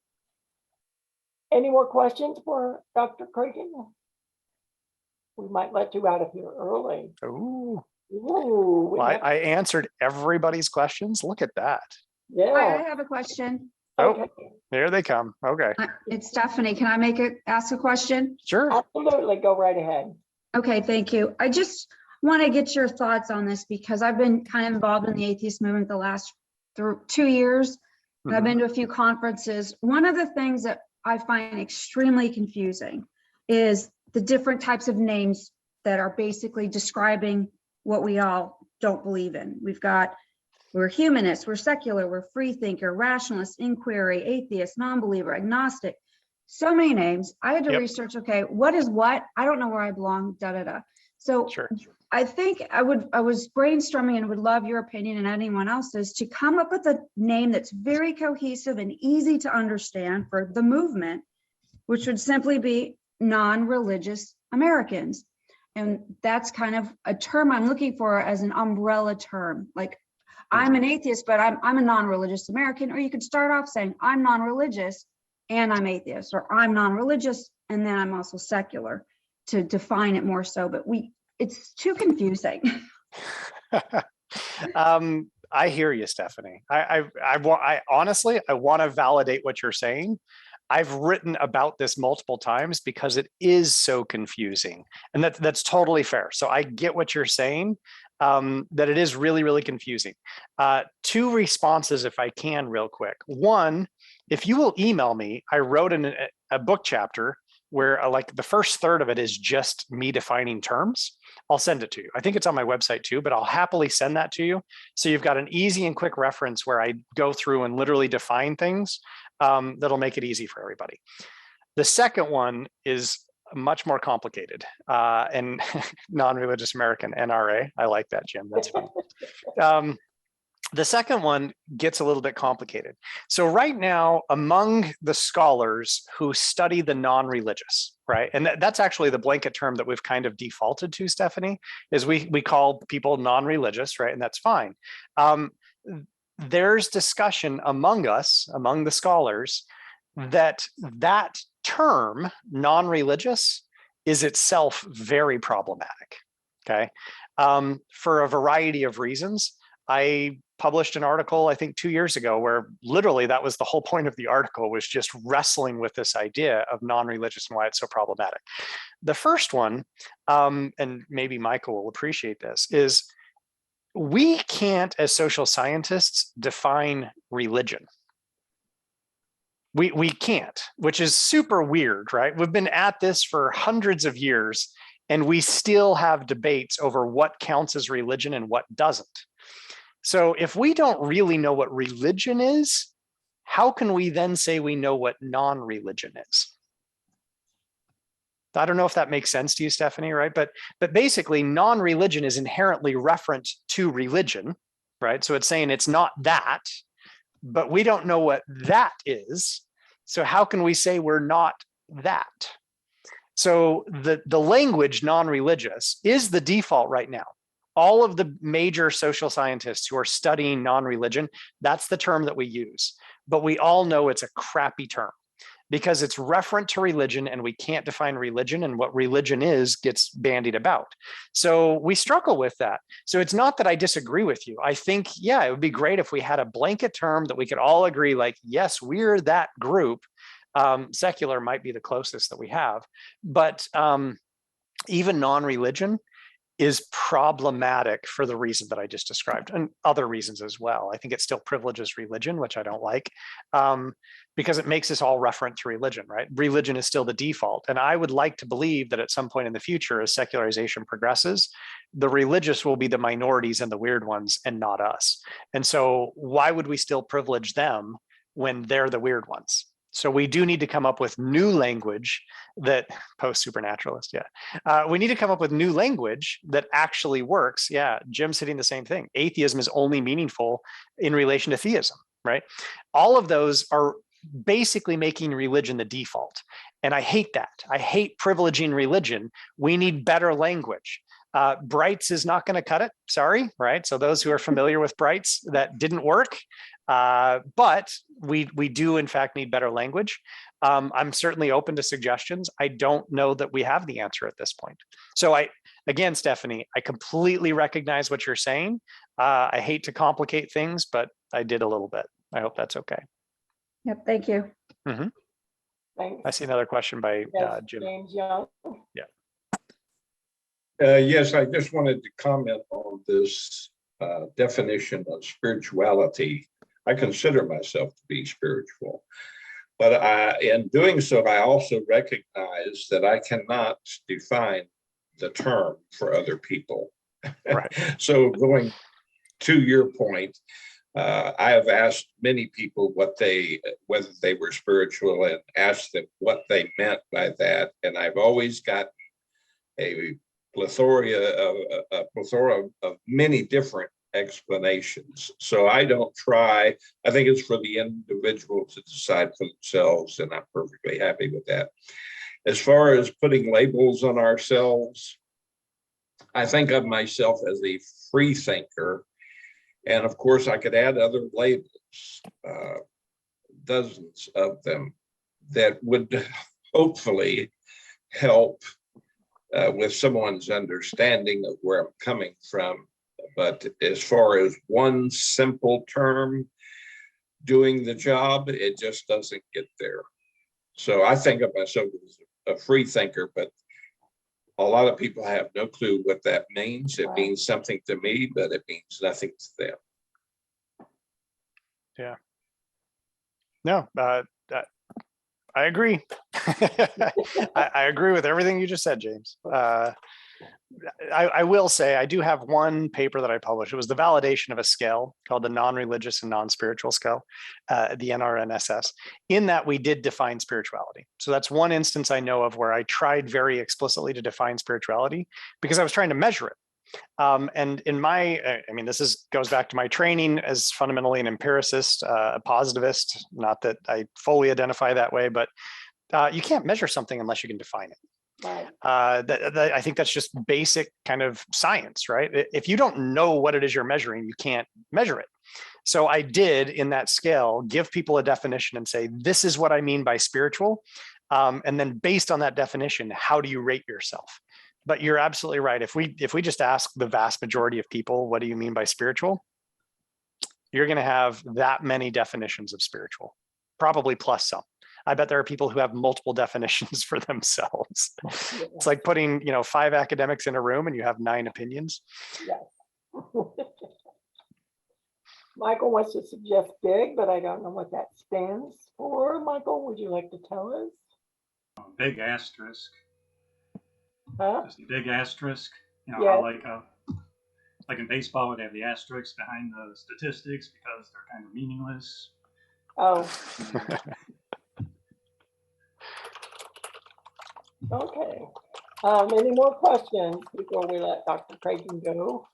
Any more questions for Dr. Cragun? We might let you out of here early. Ooh. Ooh, Well, I answered everybody's questions. Look at that. yeah. I have a question. Oh, there they come. Okay. It's Stephanie. Can I ask a question? Sure. Absolutely, go right ahead. Okay, thank you. I just want to get your thoughts on this because I've been kind of involved in the atheist movement the last 2 years. I've been to a few conferences. One of the things that I find extremely confusing is the different types of names that are basically describing what we all don't believe in. We're humanists, we're secular, we're free thinker, rationalist, inquiry, atheist, non-believer, agnostic. So many names. I had to research, okay, what is what? I don't know where I belong, So Sure. I think I was brainstorming and would love your opinion and anyone else's to come up with a name that's very cohesive and easy to understand for the movement, which would simply be non-religious Americans. And that's kind of a term I'm looking for as an umbrella term. Like I'm an atheist, but I'm a non-religious American. Or you could start off saying I'm non-religious and I'm atheist, or I'm non-religious and then I'm also secular. to define it more so, but it's too confusing. I hear you, Stephanie. I honestly, I want to validate what you're saying. I've written about this multiple times because it is so confusing, and that's totally fair. So I get what you're saying, that it is really, really confusing. Two responses, if I can, real quick. One, if you will email me, I wrote in a book chapter where like the first third of it is just me defining terms. I'll send it to you. I think it's on my website too, but I'll happily send that to you. So you've got an easy and quick reference where I go through and literally define things, that'll make it easy for everybody. The second one is much more complicated, and non-religious American, NRA. I like that, Jim. That's fun. The second one gets a little bit complicated. So right now, among the scholars who study the non-religious, right? And that's actually the blanket term that we've kind of defaulted to, Stephanie, is we call people non-religious, right? And that's fine. There's discussion among us, among the scholars, that term, non-religious, is itself very problematic, okay? For a variety of reasons. I published an article, I think 2 years ago, where literally that was the whole point of the article, was just wrestling with this idea of non-religious and why it's so problematic. The first one, and maybe Michael will appreciate this, is we can't, as social scientists, define religion. We can't, which is super weird, right? We've been at this for hundreds of years, and we still have debates over what counts as religion and what doesn't. So if we don't really know what religion is, how can we then say we know what non-religion is? I don't know if that makes sense to you, Stephanie, right? But basically, non-religion is inherently referent to religion, right? So it's saying it's not that, but we don't know what that is. So how can we say we're not that? So the language non-religious is the default right now. All of the major social scientists who are studying non-religion, that's the term that we use. But we all know it's a crappy term because it's referent to religion, and we can't define religion, and what religion is gets bandied about. So we struggle with that. So it's not that I disagree with you. I think, yeah, it would be great if we had a blanket term that we could all agree, like, yes, we're that group. Secular might be the closest that we have, but even non-religion is problematic for the reason that I just described, and other reasons as well. I think it still privileges religion, which I don't like, because it makes us all referent to religion, right? Religion is still the default. And I would like to believe that at some point in the future, as secularization progresses, the religious will be the minorities and the weird ones and not us. And so why would we still privilege them when they're the weird ones? So we do need to come up with new language that post-supernaturalist, yeah. We need to come up with new language that actually works. Yeah, Jim's hitting the same thing. Atheism is only meaningful in relation to theism, right? All of those are basically making religion the default. And I hate that. I hate privileging religion. We need better language. Brights is not going to cut it. Sorry, right? So those who are familiar with Brights, that didn't work. But we do in fact need better language. I'm certainly open to suggestions. I don't know that we have the answer at this point. So again, Stephanie, I completely recognize what you're saying. I hate to complicate things, but I did a little bit. I hope that's okay. Yep, thank you. Mm-hmm. Thanks. I see another question by Yes, Jim. James Young. Yeah. Yes, I just wanted to comment on this definition of spirituality. I consider myself to be spiritual, but in doing so, I also recognize that I cannot define the term for other people. Right. So going to your point, I have asked many people whether they were spiritual, and asked them what they meant by that, and I've always gotten a plethora of many different explanations. So I don't try. I think it's for the individual to decide for themselves, and I'm perfectly happy with that. As far as putting labels on ourselves, I think of myself as a free thinker. And of course, I could add other labels, dozens of them, that would hopefully help with someone's understanding of where I'm coming from. But as far as one simple term doing the job, it just doesn't get there. So I think of myself as a free thinker, but a lot of people have no clue what that means. It means something to me, but it means nothing to them. Yeah. No, I agree. I agree with everything you just said, James. I will say I do have one paper that I published. It was the validation of a scale called the non-religious and non-spiritual scale, the NRNSS. In that, we did define spirituality. So that's one instance I know of where I tried very explicitly to define spirituality because I was trying to measure it. And in my, I mean, goes back to my training as fundamentally an empiricist, a positivist, not that I fully identify that way, but you can't measure something unless you can define it. Right. I think that's just basic kind of science, right? If you don't know what it is you're measuring, you can't measure it. So I did, in that scale, give people a definition and say, this is what I mean by spiritual. And then based on that definition, how do you rate yourself? But you're absolutely right. If we just ask the vast majority of people, what do you mean by spiritual? You're going to have that many definitions of spiritual, probably plus some. I bet there are people who have multiple definitions for themselves. It's like putting, 5 academics in a room and you have 9 opinions. Yes. Michael wants to suggest big, but I don't know what that stands for. Michael, would you like to tell us? Big asterisk. Huh? Just a big asterisk. Yeah. Like in baseball, would have the asterisks behind the statistics because they're kind of meaningless. Oh. Okay. Any more questions before we let Dr. Cragun go?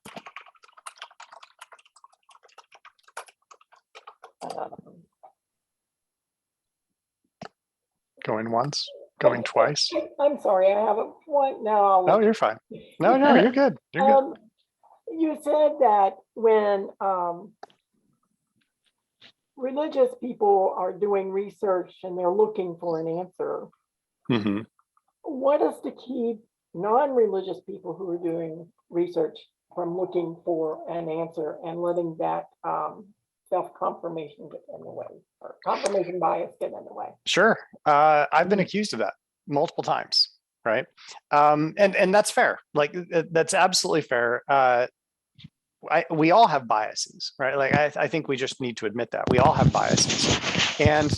Going once, going twice. I'm sorry, I have a point now. No, you're fine. No, you're good. You're good. You said that when religious people are doing research and they're looking for an answer, Mm-hmm. what is to keep non-religious people who are doing research from looking for an answer and letting that self-confirmation get in the way, or confirmation bias get in the way? Sure. I've been accused of that multiple times, right? And that's fair. Like, that's absolutely fair. We all have biases, right? Like, I think we just need to admit that we all have biases, and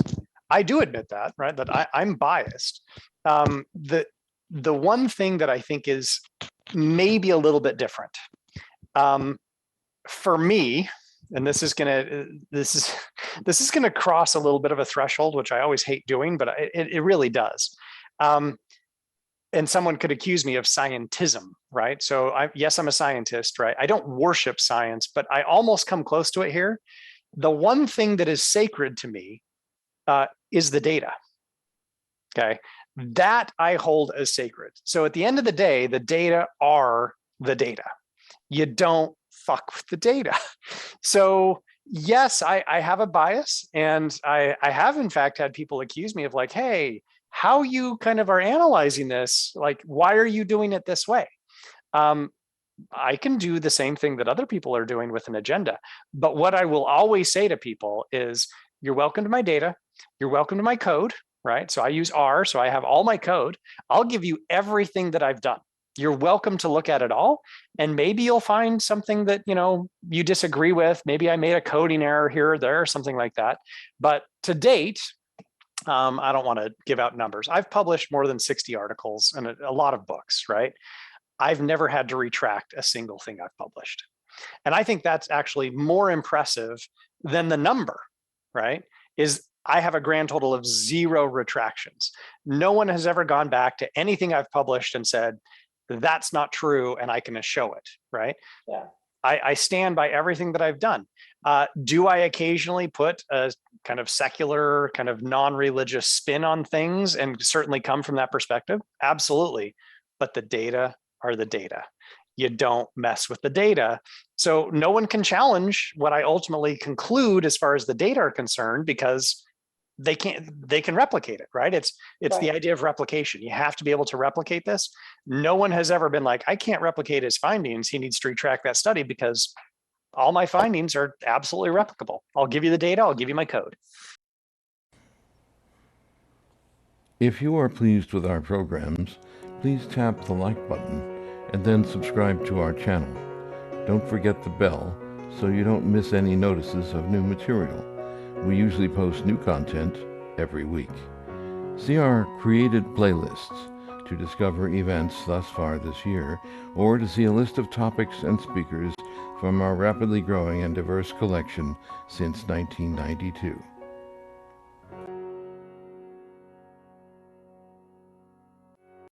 I do admit that, right? That I'm biased. The one thing that I think is maybe a little bit different for me, and this is gonna cross a little bit of a threshold, which I always hate doing, but it really does. And someone could accuse me of scientism, right? So yes, I'm a scientist, right? I don't worship science, but I almost come close to it here. The one thing that is sacred to me is the data. Okay, that I hold as sacred. So at the end of the day, the data are the data. You don't fuck with the data. So yes, I have a bias, and I have in fact had people accuse me of like, hey, how you kind of are analyzing this, like, why are you doing it this way? I can do the same thing that other people are doing with an agenda. But what I will always say to people is, you're welcome to my data. You're welcome to my code, right? So I use R, so I have all my code. I'll give you everything that I've done. You're welcome to look at it all. And maybe you'll find something that, you disagree with. Maybe I made a coding error here or there or something like that. But to date, I don't want to give out numbers. I've published more than 60 articles and a lot of books, right? I've never had to retract a single thing I've published. And I think that's actually more impressive than the number, right? Is I have a grand total of 0 retractions. No one has ever gone back to anything I've published and said, that's not true, and I can show it, right? Yeah. I stand by everything that I've done. Do I occasionally put a kind of secular, kind of non-religious spin on things and certainly come from that perspective? Absolutely. But the data are the data. You don't mess with the data. So no one can challenge what I ultimately conclude as far as the data are concerned, because they can replicate it, right? It's the Right. idea of replication. You have to be able to replicate this. No one has ever been like, I can't replicate his findings. He needs to retract that study because all my findings are absolutely replicable. I'll give you the data. I'll give you my code. If you are pleased with our programs, please tap the like button and then subscribe to our channel. Don't forget the bell so you don't miss any notices of new material. We usually post new content every week. See our created playlists to discover events thus far this year, or to see a list of topics and speakers from our rapidly growing and diverse collection since 1992.